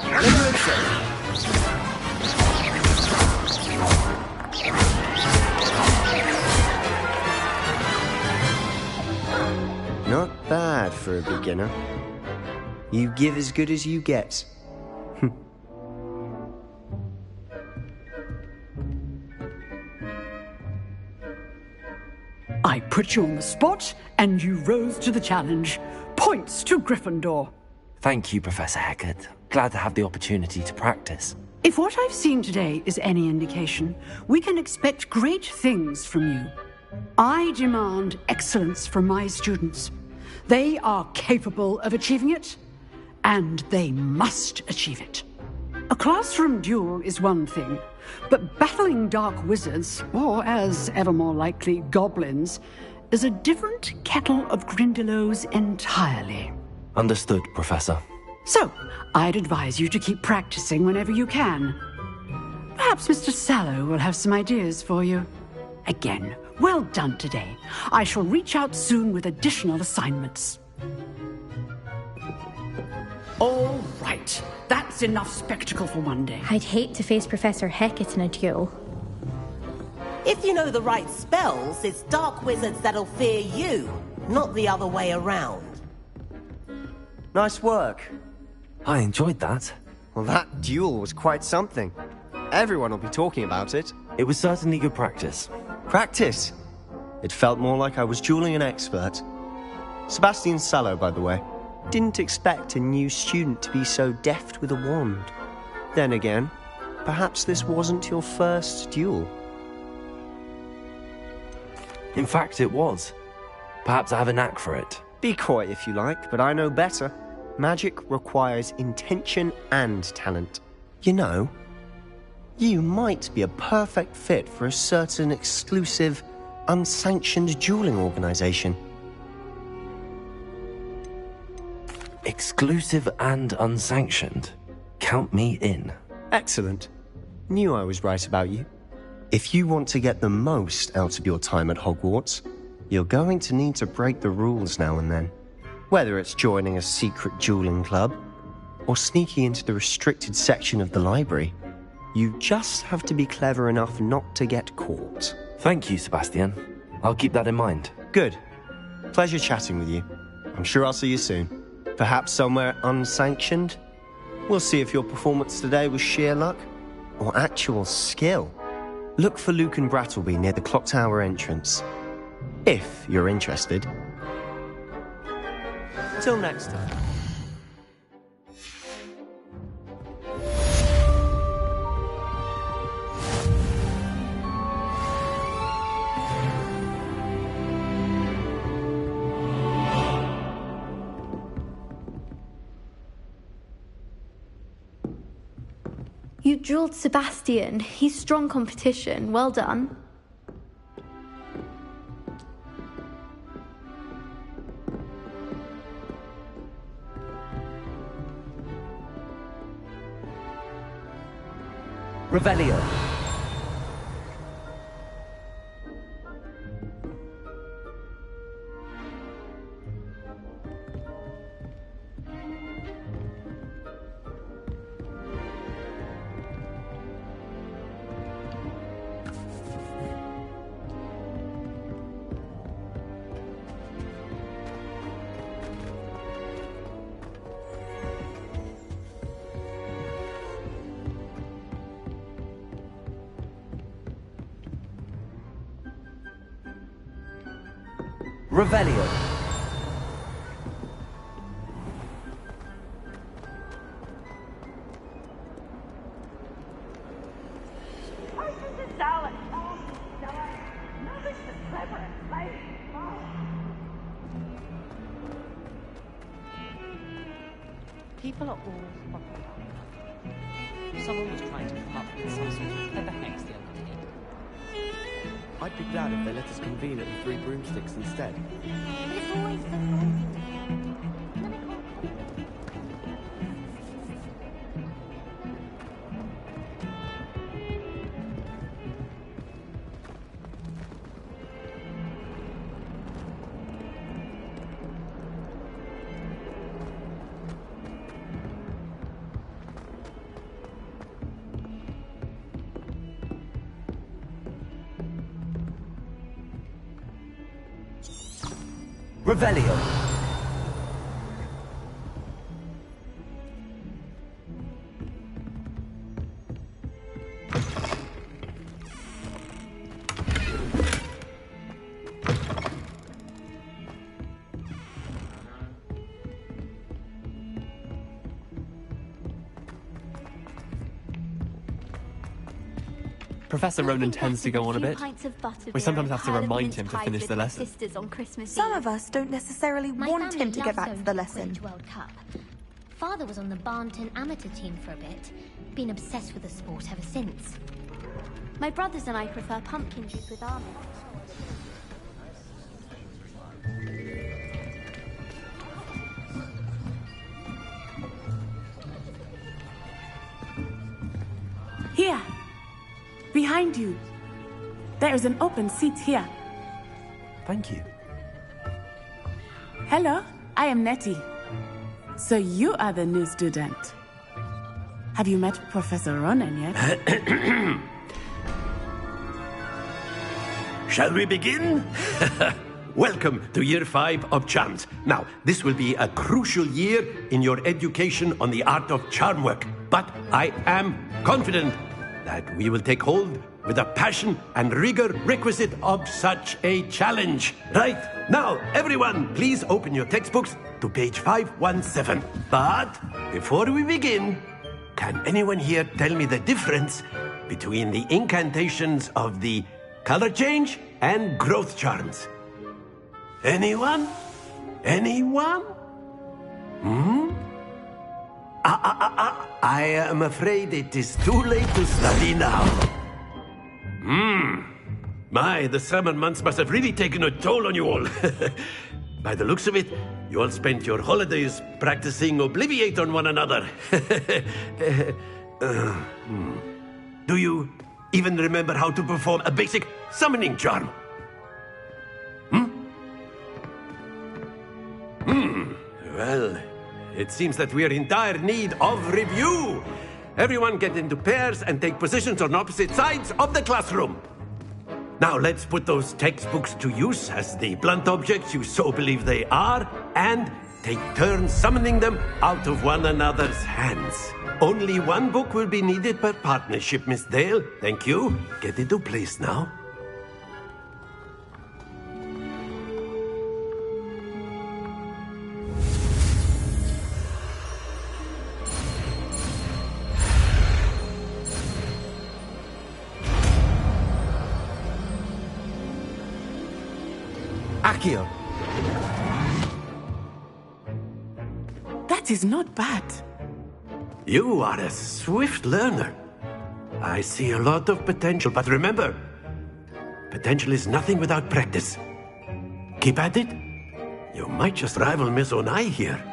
Levioso! Not bad for a beginner. You give as good as you get. I put you on the spot, and you rose to the challenge. Points to Gryffindor. Thank you, Professor Hecat. Glad to have the opportunity to practice. If what I've seen today is any indication, we can expect great things from you. I demand excellence from my students. They are capable of achieving it, and they must achieve it. A classroom duel is one thing, but battling dark wizards, or as ever more likely, goblins, is a different kettle of Grindylows entirely. Understood, Professor. So, I'd advise you to keep practicing whenever you can. Perhaps Mr. Sallow will have some ideas for you. Again, well done today. I shall reach out soon with additional assignments. All right. That's enough spectacle for one day. I'd hate to face Professor Hecat in a duel. If you know the right spells, it's dark wizards that'll fear you, not the other way around. Nice work. I enjoyed that. Well, that duel was quite something. Everyone will be talking about it. It was certainly good practice. Practice? It felt more like I was dueling an expert. Sebastian Sallow, by the way. Didn't expect a new student to be so deft with a wand. Then again, perhaps this wasn't your first duel. In fact, it was. Perhaps I have a knack for it. Be coy if you like, but I know better. Magic requires intention and talent. You know, you might be a perfect fit for a certain exclusive, unsanctioned dueling organization. Exclusive and unsanctioned. Count me in. Excellent. Knew I was right about you. If you want to get the most out of your time at Hogwarts, you're going to need to break the rules now and then. Whether it's joining a secret dueling club, or sneaking into the restricted section of the library, you just have to be clever enough not to get caught. Thank you, Sebastian. I'll keep that in mind. Good. Pleasure chatting with you. I'm sure I'll see you soon. Perhaps somewhere unsanctioned? We'll see if your performance today was sheer luck or actual skill. Look for Luke and Brattleby near the clock tower entrance. If you're interested. Till next time. You drilled Sebastian. He's strong competition. Well done. Revelio. Revelio. People are always fucking up. Someone was trying to come up with some sort of clever hex the other day. I'd be glad if they let us convene at the Three Broomsticks instead. It's always the noisy. Revelio. Professor Ronan tends to go on a bit. We sometimes have to remind him to finish the lesson. Some of us don't necessarily want him to get back to the lesson. World Cup. Father was on the Barnton amateur team for a bit. Been obsessed with the sport ever since. My brothers and I prefer pumpkin juice with almonds. Here. Behind you. There is an open seat here. Thank you. Hello, I am Nettie. So you are the new student. Have you met Professor Ronan yet? Shall we begin? Welcome to Year 5 of Charms. Now, this will be a crucial year in your education on the art of charm work. But I am confident that we will take hold with the passion and rigor requisite of such a challenge. Right, now, everyone, please open your textbooks to page 517. But before we begin, can anyone here tell me the difference between the incantations of the color change and growth charms? Anyone? Anyone? I am afraid it is too late to study now. My, the summer months must have really taken a toll on you all. By the looks of it, you all spent your holidays practicing Obliviate on one another. Do you even remember how to perform a basic summoning charm? Well, it seems that we are in dire need of review. Everyone get into pairs and take positions on opposite sides of the classroom. Now let's put those textbooks to use as the blunt objects you so believe they are, and take turns summoning them out of one another's hands. Only one book will be needed per partnership, Miss Dale. Thank you. Get into place now. Accio. That is not bad. You are a swift learner. I see a lot of potential, but remember, potential is nothing without practice. Keep at it. You might just rival Miss Onai here.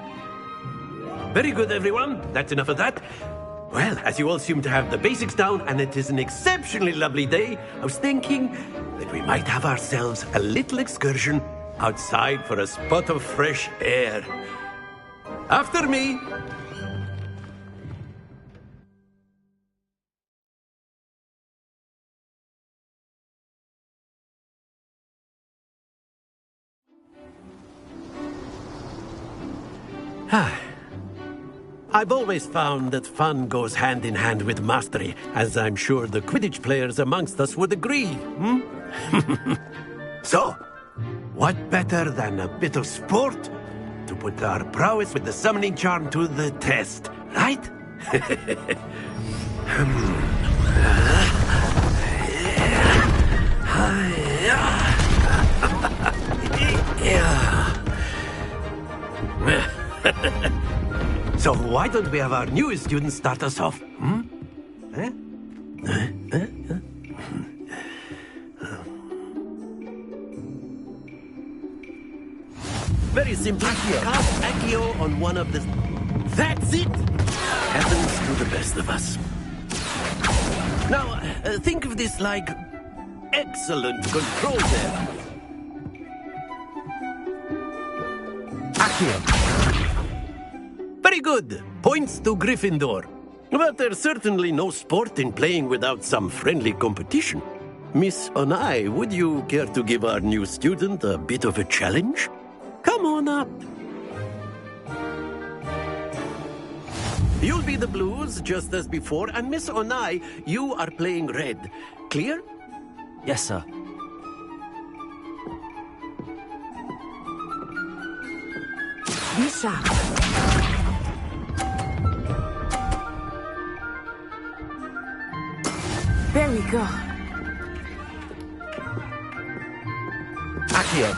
Very good, everyone. That's enough of that. Well, as you all seem to have the basics down, and it is an exceptionally lovely day, I was thinking that we might have ourselves a little excursion outside for a spot of fresh air. After me. I've always found that fun goes hand in hand with mastery, as I'm sure the Quidditch players amongst us would agree, So, what better than a bit of sport to put our prowess with the summoning charm to the test, right? So why don't we have our newest student start us off? Very simply, cast Accio on one of the... That's it! Happens to the best of us. Now, think of this like excellent control there. Accio. Very good. Points to Gryffindor. But there's certainly no sport in playing without some friendly competition. Miss Onai, would you care to give our new student a bit of a challenge? Come on up. You'll be the blues, just as before, and Miss Onai, you are playing red. Clear? Yes, sir. Be sharp. There we go. Accio.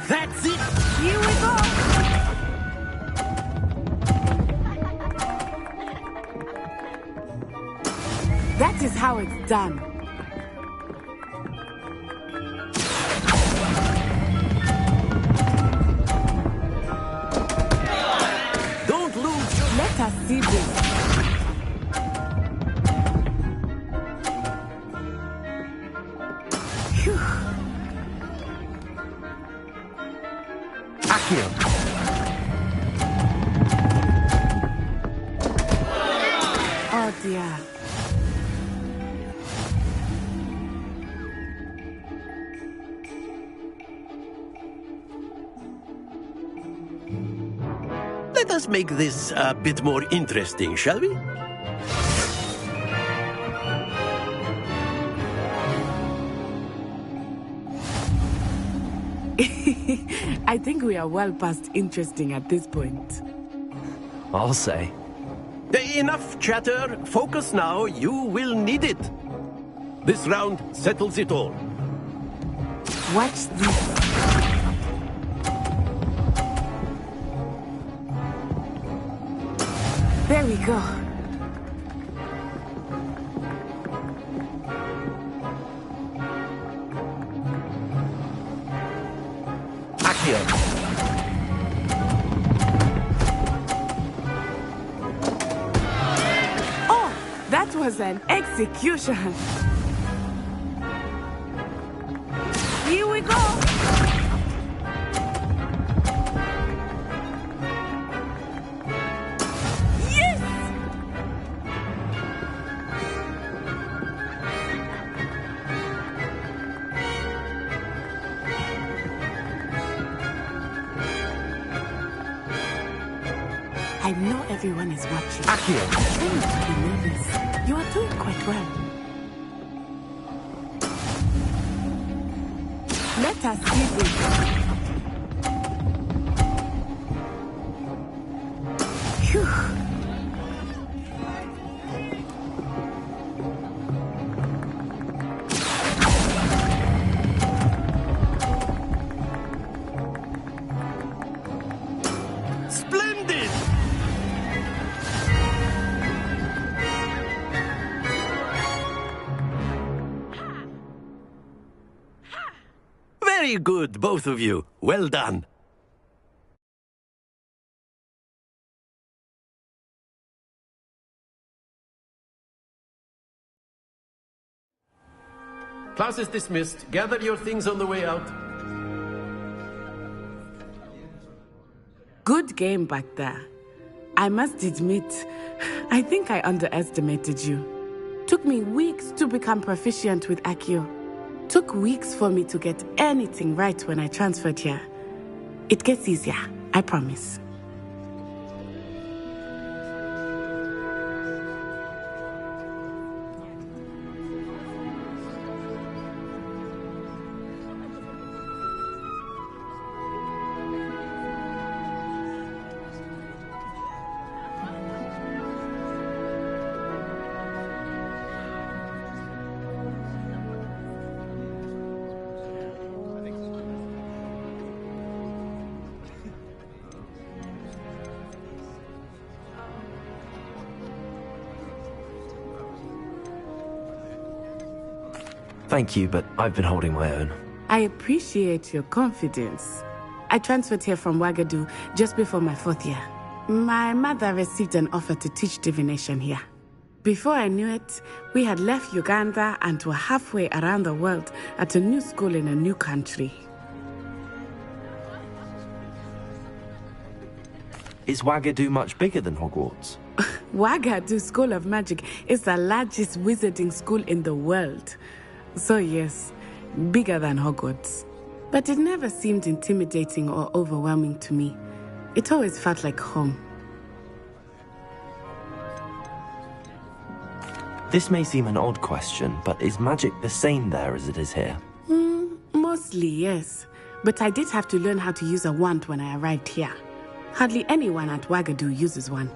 That's it! Here we go! That is how it's done. Let us see this. Phew. Accio. Oh dear. Let us make this a bit more interesting, shall we? I think we are well past interesting at this point. I'll say. Enough chatter. Focus now. You will need it. This round settles it all. Watch this. There we go. Accio! Oh, that was an execution. Here we go. Yes! I know everyone is watching. Accio! Try not to be nervous. You are doing quite well. Let us see this. Phew. Splendid! Very good, both of you. Well done. Class is dismissed. Gather your things on the way out. Good game back there. I must admit, I think I underestimated you. Took me weeks to become proficient with Accio. Took weeks for me to get anything right when I transferred here. It gets easier, I promise. Thank you, but I've been holding my own. I appreciate your confidence. I transferred here from Wagadu just before my 4th year. My mother received an offer to teach divination here. Before I knew it, we had left Uganda and were halfway around the world at a new school in a new country. Is Wagadu much bigger than Hogwarts? Wagadu School of Magic is the largest wizarding school in the world. So yes, bigger than Hogwarts. But it never seemed intimidating or overwhelming to me. It always felt like home. This may seem an odd question, but is magic the same there as it is here? Mostly, yes. But I did have to learn how to use a wand when I arrived here. Hardly anyone at Wagadu uses one.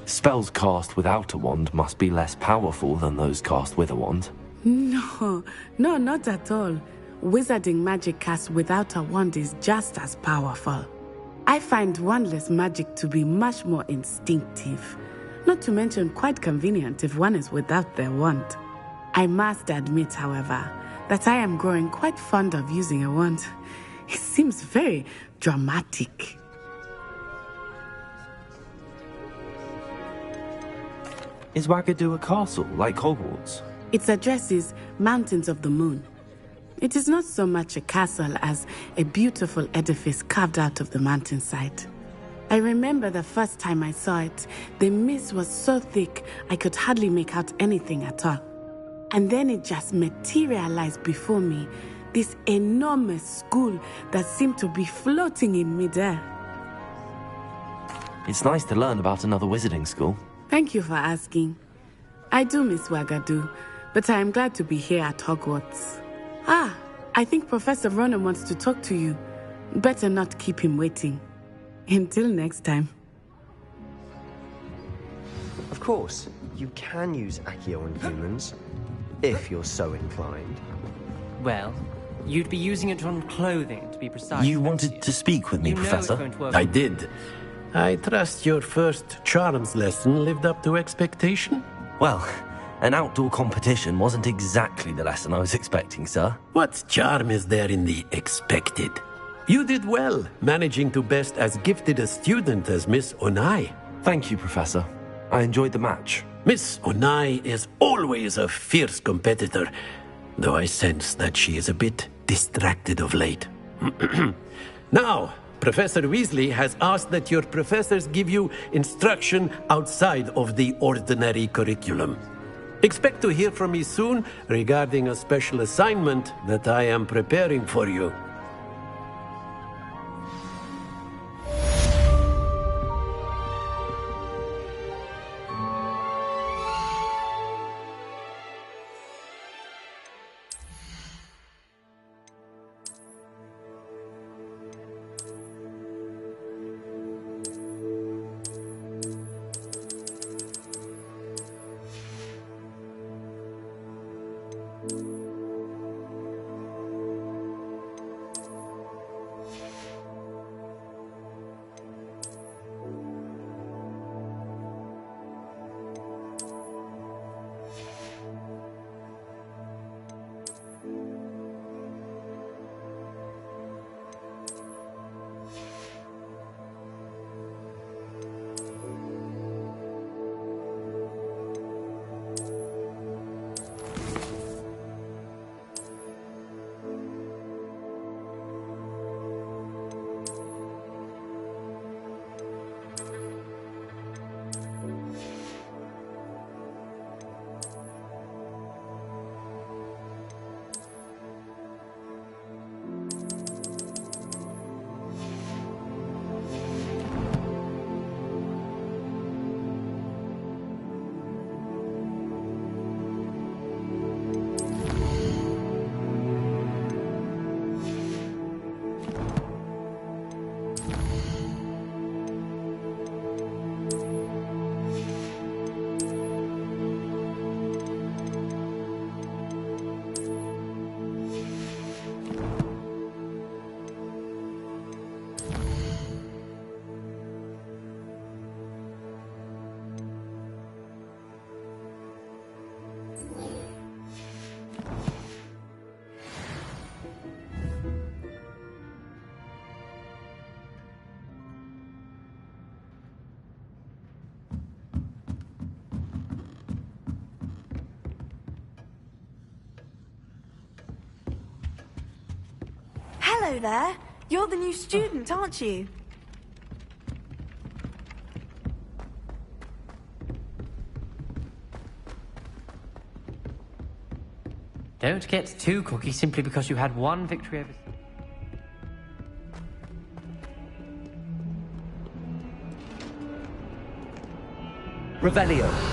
Spells cast without a wand must be less powerful than those cast with a wand. No, not at all. Wizarding magic cast without a wand is just as powerful. I find wandless magic to be much more instinctive. Not to mention quite convenient if one is without their wand. I must admit, however, that I am growing quite fond of using a wand. It seems very dramatic. Is Wagadu a castle, like Hogwarts? Its address is Mountains of the Moon. It is not so much a castle as a beautiful edifice carved out of the mountainside. I remember the first time I saw it, the mist was so thick I could hardly make out anything at all. And then it just materialized before me, this enormous school that seemed to be floating in midair. It's nice to learn about another wizarding school. Thank you for asking. I do miss Wagadu, but I am glad to be here at Hogwarts. Ah, I think Professor Ronan wants to talk to you. Better not keep him waiting. Until next time. Of course, you can use Accio on humans, if you're so inclined. Well, you'd be using it on clothing, to be precise. You wanted to speak with me, You know Professor? it's going to work. I did. I trust your first charms lesson lived up to expectation? Well, An outdoor competition wasn't exactly the lesson I was expecting, sir. What charm is there in the expected? You did well, managing to best as gifted a student as Miss Onai. Thank you, Professor. I enjoyed the match. Miss Onai is always a fierce competitor, though I sense that she is a bit distracted of late. Now, Professor Weasley has asked that your professors give you instruction outside of the ordinary curriculum. Expect to hear from me soon regarding a special assignment that I am preparing for you. Hello there. You're the new student, aren't you? Don't get too cocky simply because you had one victory over... Revelio.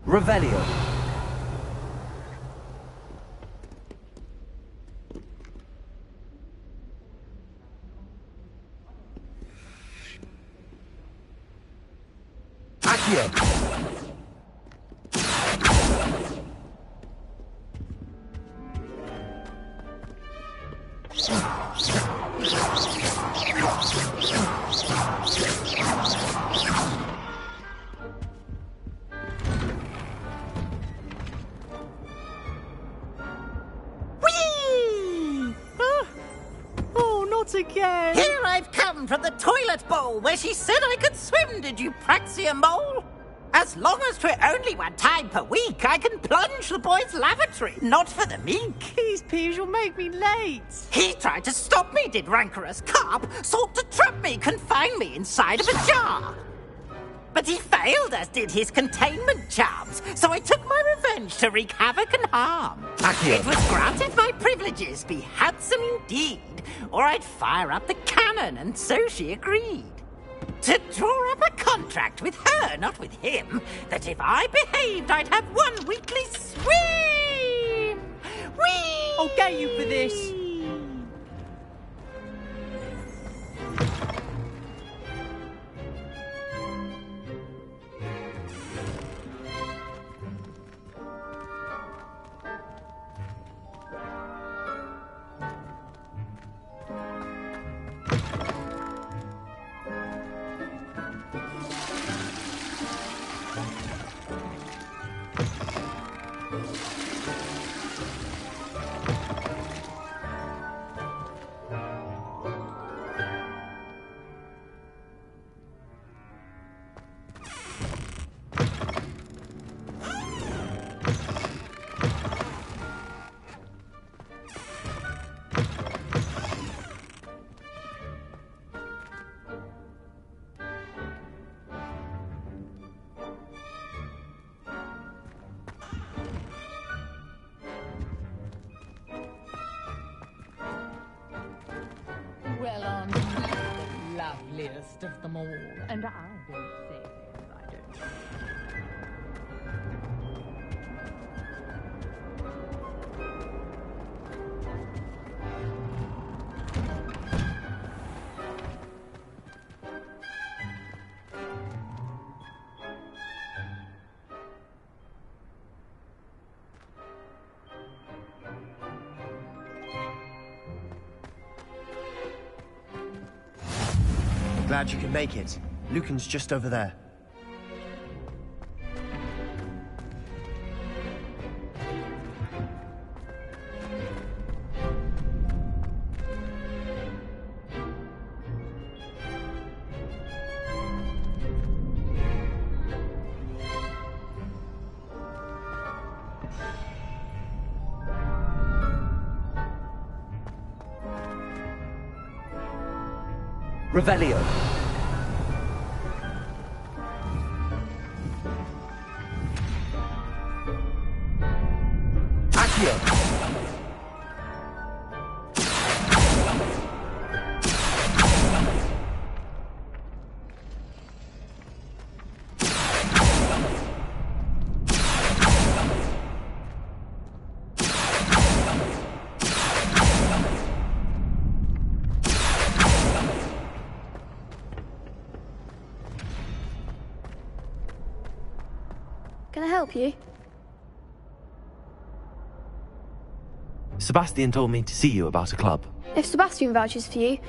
Revelio. Accio. Again. Here I've come from the toilet bowl where she said I could swim, did you praxia mole? As long as 'twere only one time per week, I can plunge the boy's lavatory, not for the meek. These peeves will make me late. He tried to stop me, did rancorous carp, sought to trap me, confine me inside of a jar. But he failed, as did his containment charms, so I took my revenge to wreak havoc and harm. Accio. It was granted my privileges be handsome indeed, or I'd fire up the cannon, and so she agreed. To draw up a contract with her, not with him, that if I behaved, I'd have one weekly swim! Whee! I'll get you for this. Well, I'm the loveliest of them all, and I don't say I don't. Glad you can make it. Lucan's just over there. Revelio. Accio. Can I help you? Sebastian told me to see you about a club. If Sebastian vouches for you,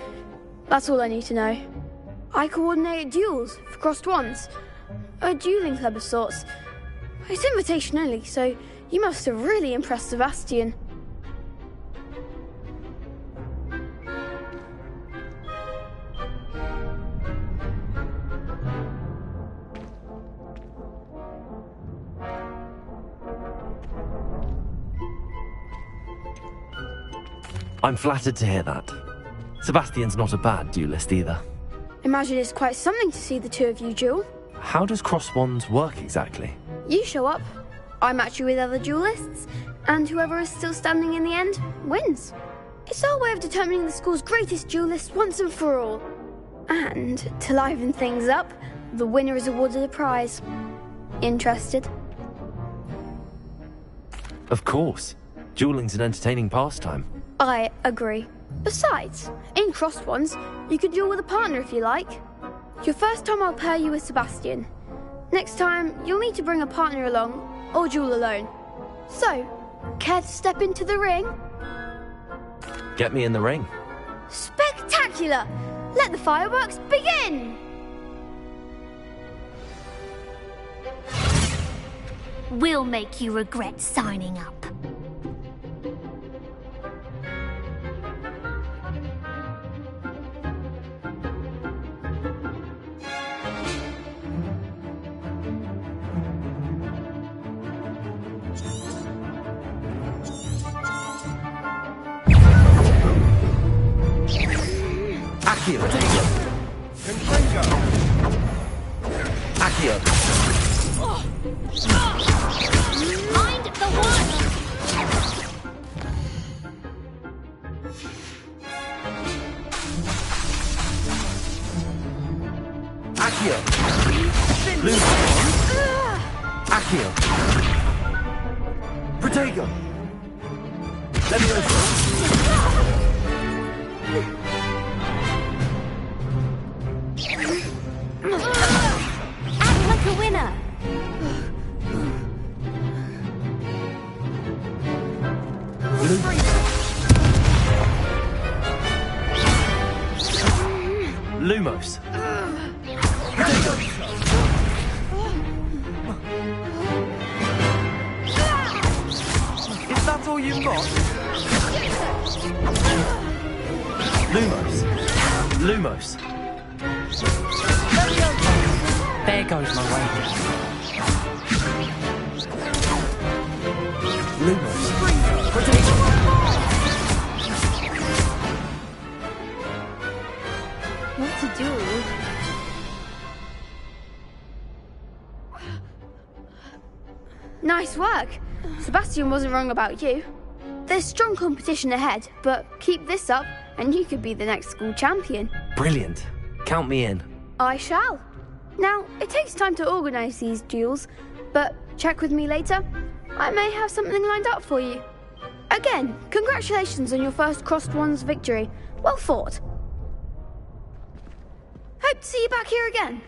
that's all I need to know. I coordinate duels for crossed wands. A dueling club of sorts. It's invitation only, so you must have really impressed Sebastian. I'm flattered to hear that. Sebastian's not a bad duelist either. Imagine it's quite something to see the two of you duel. How does cross wands work exactly? You show up, I match you with other duelists, and whoever is still standing in the end wins. It's our way of determining the school's greatest duelist once and for all. And to liven things up, the winner is awarded a prize. Interested? Of course. Dueling's an entertaining pastime. I agree. Besides, in crossed ones, you could duel with a partner if you like. Your first time I'll pair you with Sebastian. Next time, you'll need to bring a partner along, or duel alone. So, care to step into the ring? Get me in the ring. Spectacular! Let the fireworks begin! We'll make you regret signing up. Accio. Accio. Mind the one! Accio. Luther. Accio. Protego. Levioso. Act like a winner! Lumos. Is that all you've got? Lumos. Lumos. There goes my wager. Lumos. What to do? Nice work. Sebastian wasn't wrong about you. There's strong competition ahead, but keep this up and you could be the next school champion. Brilliant. Count me in. I shall. Now, it takes time to organise these duels, but check with me later. I may have something lined up for you. Again, congratulations on your first Crossed Ones victory. Well fought. Hope to see you back here again.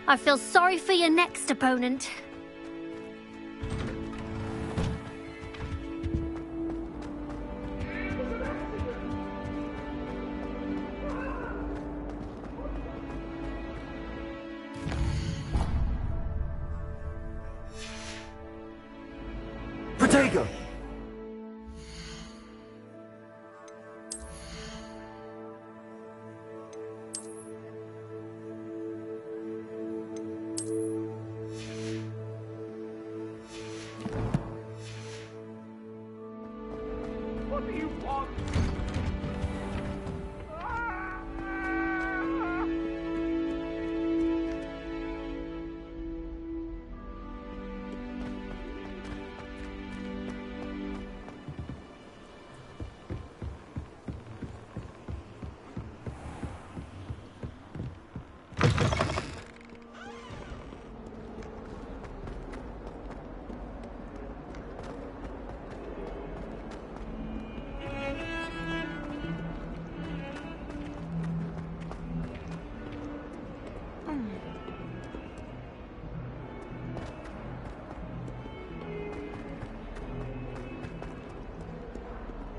I feel sorry for your next opponent. Protego! What do you want?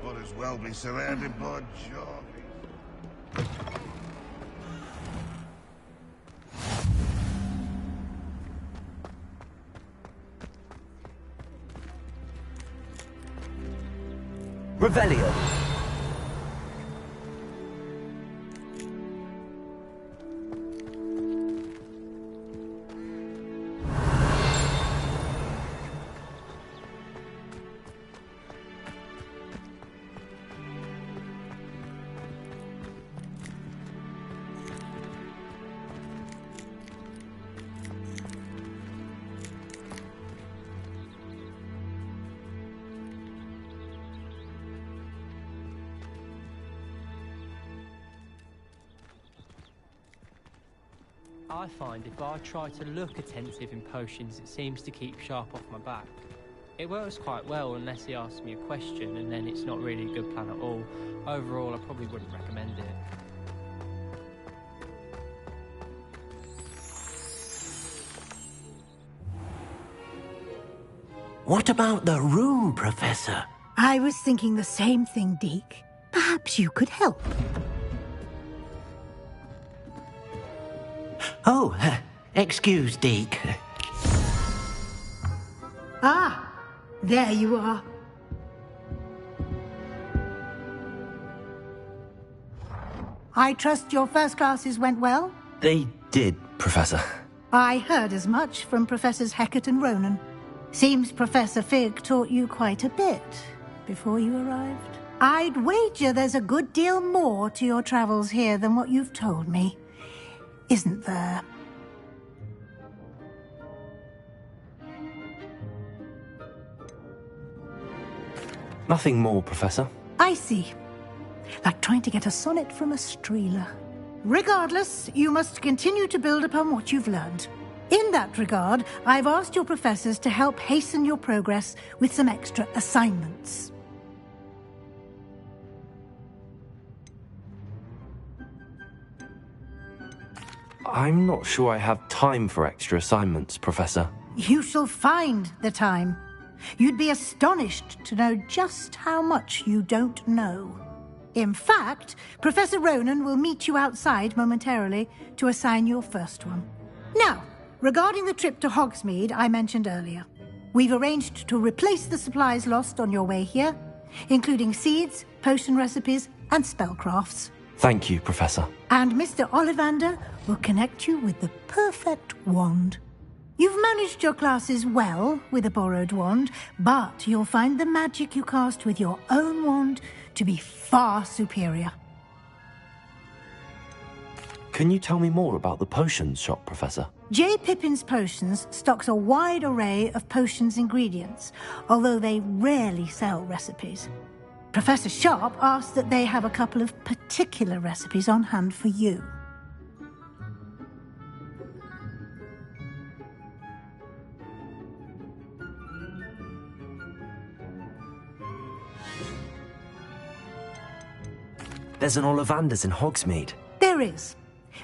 Might as well be surrounded by jockeys. Revelio! I find if I try to look attentive in potions, it seems to keep Sharp off my back. It works quite well unless he asks me a question, and then it's not really a good plan at all. Overall, I probably wouldn't recommend it. What about the room, Professor? I was thinking the same thing, Deke. Perhaps you could help. Oh, excuse, Deke. Ah, there you are. I trust your first classes went well? They did, Professor. I heard as much from Professors Hecat and Ronan. Seems Professor Fig taught you quite a bit before you arrived. I'd wager there's a good deal more to your travels here than what you've told me. Isn't there? Nothing more, Professor. I see. Like trying to get a sonnet from a streeler. Regardless, you must continue to build upon what you've learned. In that regard, I've asked your professors to help hasten your progress with some extra assignments. I'm not sure I have time for extra assignments, Professor. You shall find the time. You'd be astonished to know just how much you don't know. In fact, Professor Ronan will meet you outside momentarily to assign your first one. Now, regarding the trip to Hogsmeade I mentioned earlier, we've arranged to replace the supplies lost on your way here, including seeds, potion recipes, and spellcrafts. Thank you, Professor. And Mr. Ollivander will connect you with the perfect wand. You've managed your classes well with a borrowed wand, but you'll find the magic you cast with your own wand to be far superior. Can you tell me more about the potions shop, Professor? J. Pippin's Potions stocks a wide array of potions ingredients, although they rarely sell recipes. Professor Sharp asked that they have a couple of particular recipes on hand for you. There's an Ollivander's in Hogsmeade. There is.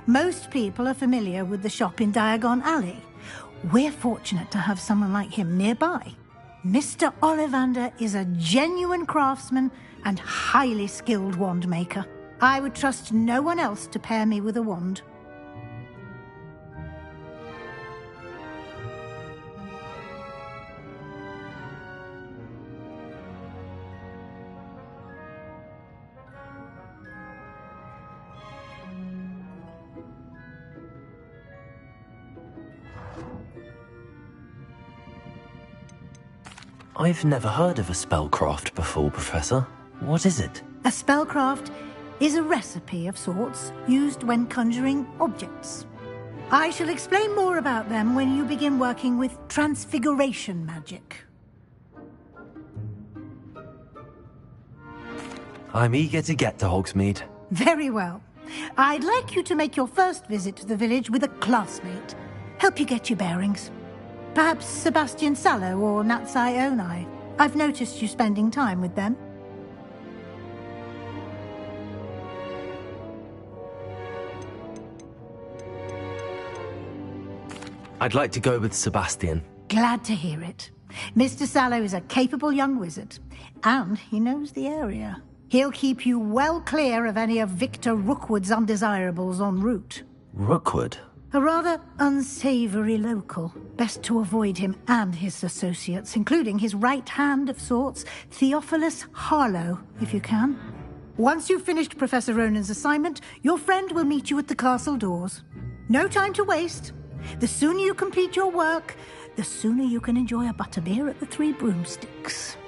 Most people are familiar with the shop in Diagon Alley. We're fortunate to have someone like him nearby. Mr. Ollivander is a genuine craftsman and highly skilled wand maker. I would trust no one else to pair me with a wand. I've never heard of a spellcraft before, Professor. What is it? A spellcraft is a recipe of sorts used when conjuring objects. I shall explain more about them when you begin working with transfiguration magic. I'm eager to get to Hogsmeade. Very well. I'd like you to make your first visit to the village with a classmate. Help you get your bearings. Perhaps Sebastian Sallow or Natsai Onai. I've noticed you spending time with them. I'd like to go with Sebastian. Glad to hear it. Mr. Sallow is a capable young wizard, and he knows the area. He'll keep you well clear of any of Victor Rookwood's undesirables en route. Rookwood? A rather unsavory local. Best to avoid him and his associates, including his right hand of sorts, Theophilus Harlow, if you can. Once you've finished Professor Ronan's assignment, your friend will meet you at the castle doors. No time to waste. The sooner you complete your work, the sooner you can enjoy a butterbeer at the Three Broomsticks.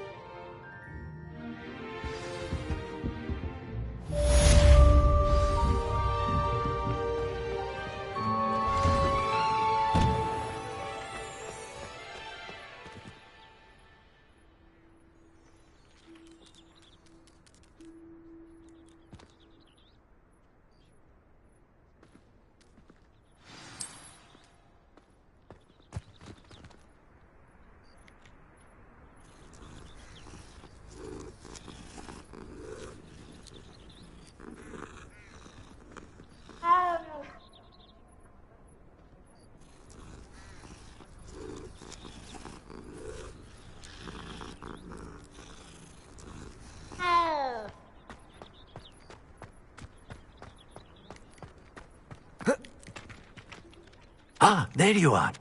Ah, there you are.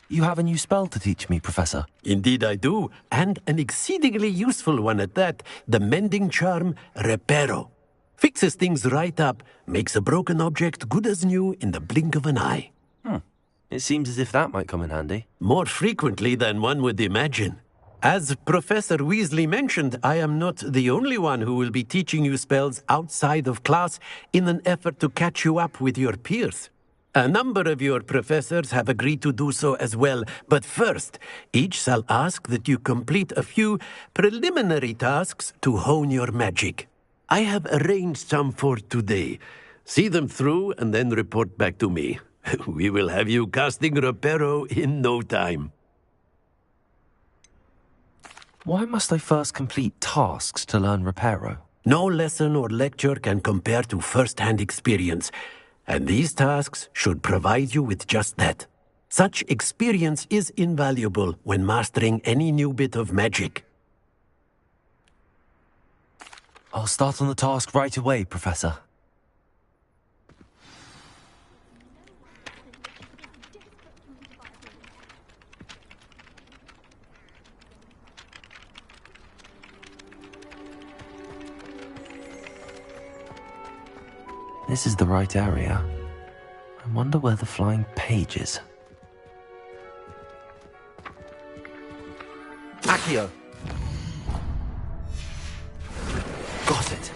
You have a new spell to teach me, Professor. Indeed I do, and an exceedingly useful one at that. The mending charm, Reparo. Fixes things right up, makes a broken object good as new in the blink of an eye. It seems as if that might come in handy. More frequently than one would imagine. As Professor Weasley mentioned, I am not the only one who will be teaching you spells outside of class in an effort to catch you up with your peers. A number of your professors have agreed to do so as well, but first, each shall ask that you complete a few preliminary tasks to hone your magic. I have arranged some for today. See them through and then report back to me. We will have you casting Reparo in no time. Why must I first complete tasks to learn Reparo? No lesson or lecture can compare to first-hand experience, and these tasks should provide you with just that. Such experience is invaluable when mastering any new bit of magic. I'll start on the task right away, Professor. This is the right area. I wonder where the flying page is. Accio! Got it!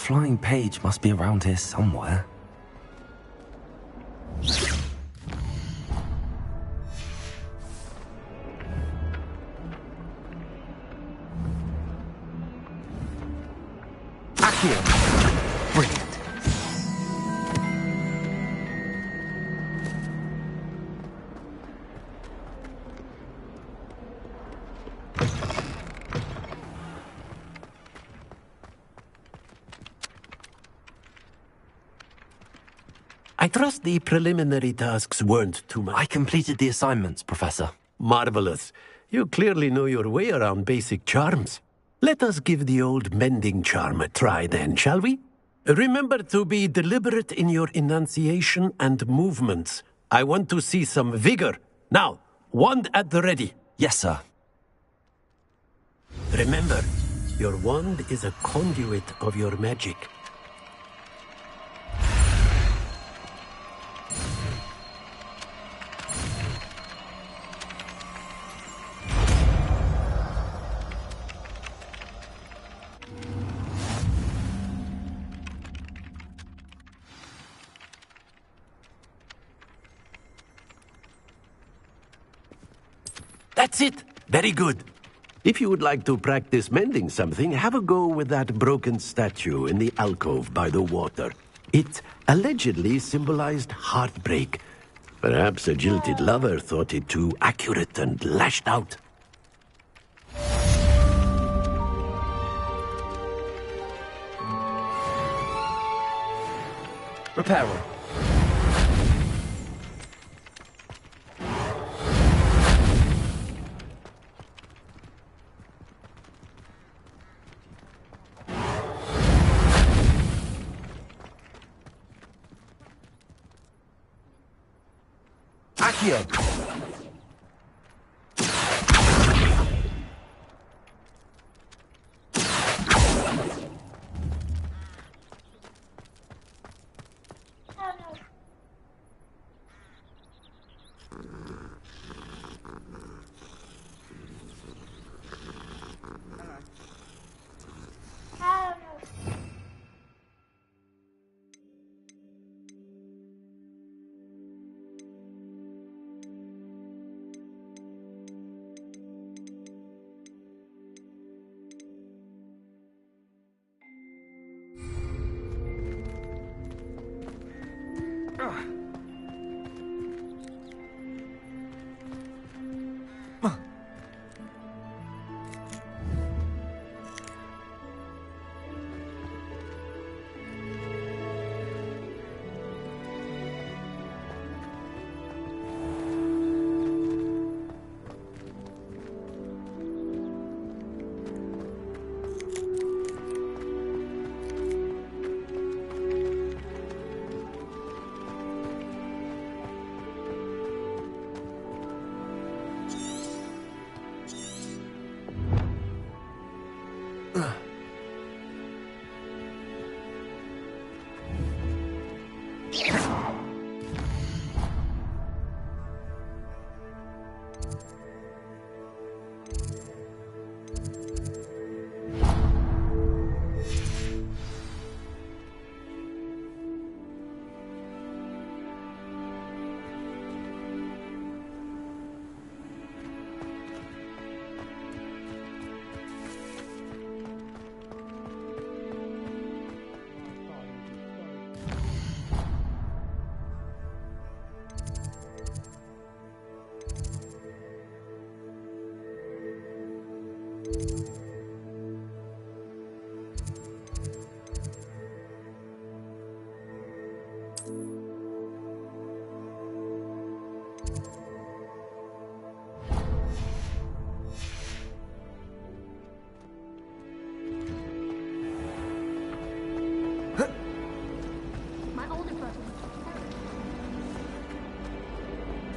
flying page must be around here somewhere. Accio! Brilliant. I trust the preliminary tasks weren't too much. I completed the assignments, Professor. Marvelous. You clearly know your way around basic charms. Let us give the old mending charm a try then, shall we? Remember to be deliberate in your enunciation and movements. I want to see some vigor. Now, wand at the ready. Yes, sir. Remember, your wand is a conduit of your magic. That's it. Very good. If you would like to practice mending something, have a go with that broken statue in the alcove by the water. It allegedly symbolized heartbreak. Perhaps a jilted lover thought it too accurate and lashed out. Repair room. Accio!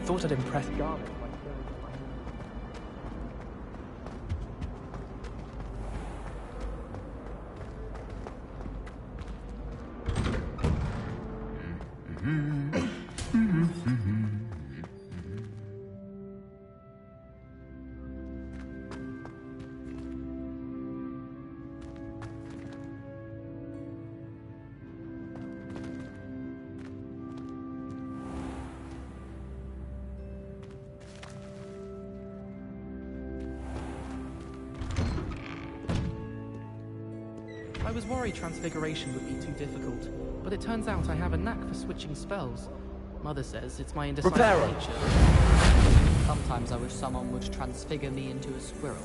Thought I'd impress Garlic. I was worried transfiguration would be too difficult, but it turns out I have a knack for switching spells. Mother says it's my indecisive nature. Sometimes I wish someone would transfigure me into a squirrel.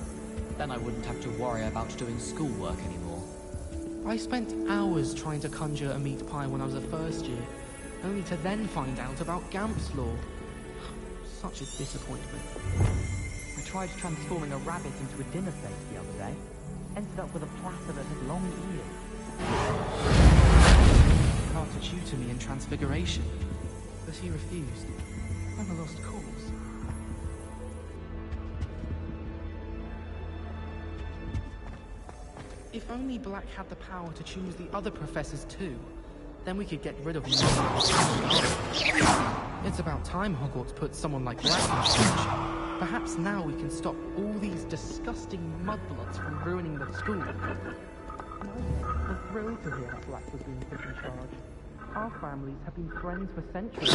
Then I wouldn't have to worry about doing schoolwork anymore. I spent hours trying to conjure a meat pie when I was a first year, only to then find out about Gamp's law. Such a disappointment. I tried transforming a rabbit into a dinner plate the other day. Ended up with a platter that had long ears. Hard to tutor me in transfiguration, but he refused. I'm a lost cause. If only Black had the power to choose the other professors too, then we could get rid of him. It's about time Hogwarts put someone like Black in charge. Perhaps now we can stop all these disgusting mudbloods from ruining the school. I'm thrilled to hear that Black was being put in charge. Our families have been friends for centuries.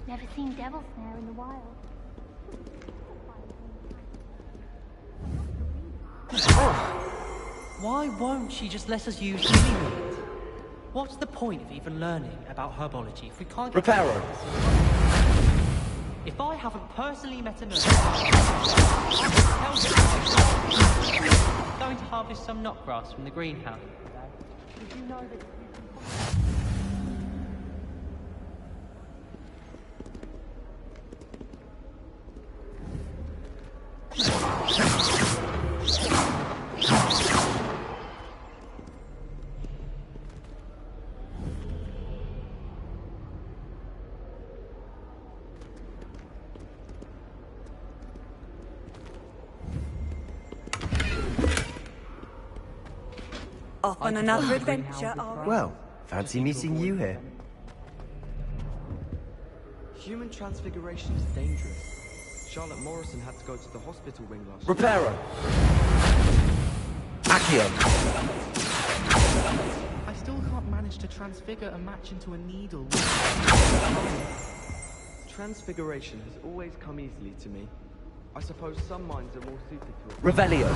Never seen devil snare in the wild. Why won't she just let us use Gillyweed? What's the point of even learning about herbology if we can't get... Reparo! If I haven't personally met a nurse, I'm going to harvest some knotgrass from the greenhouse today. Did you know that... Off on another adventure, are we? Well, fancy meeting you here. Human transfiguration is dangerous. Charlotte Morrison had to go to the hospital wing last Reparo! Accio! I still can't manage to transfigure a match into a needle. Transfiguration has always come easily to me. I suppose some minds are more suited to it. Revelio!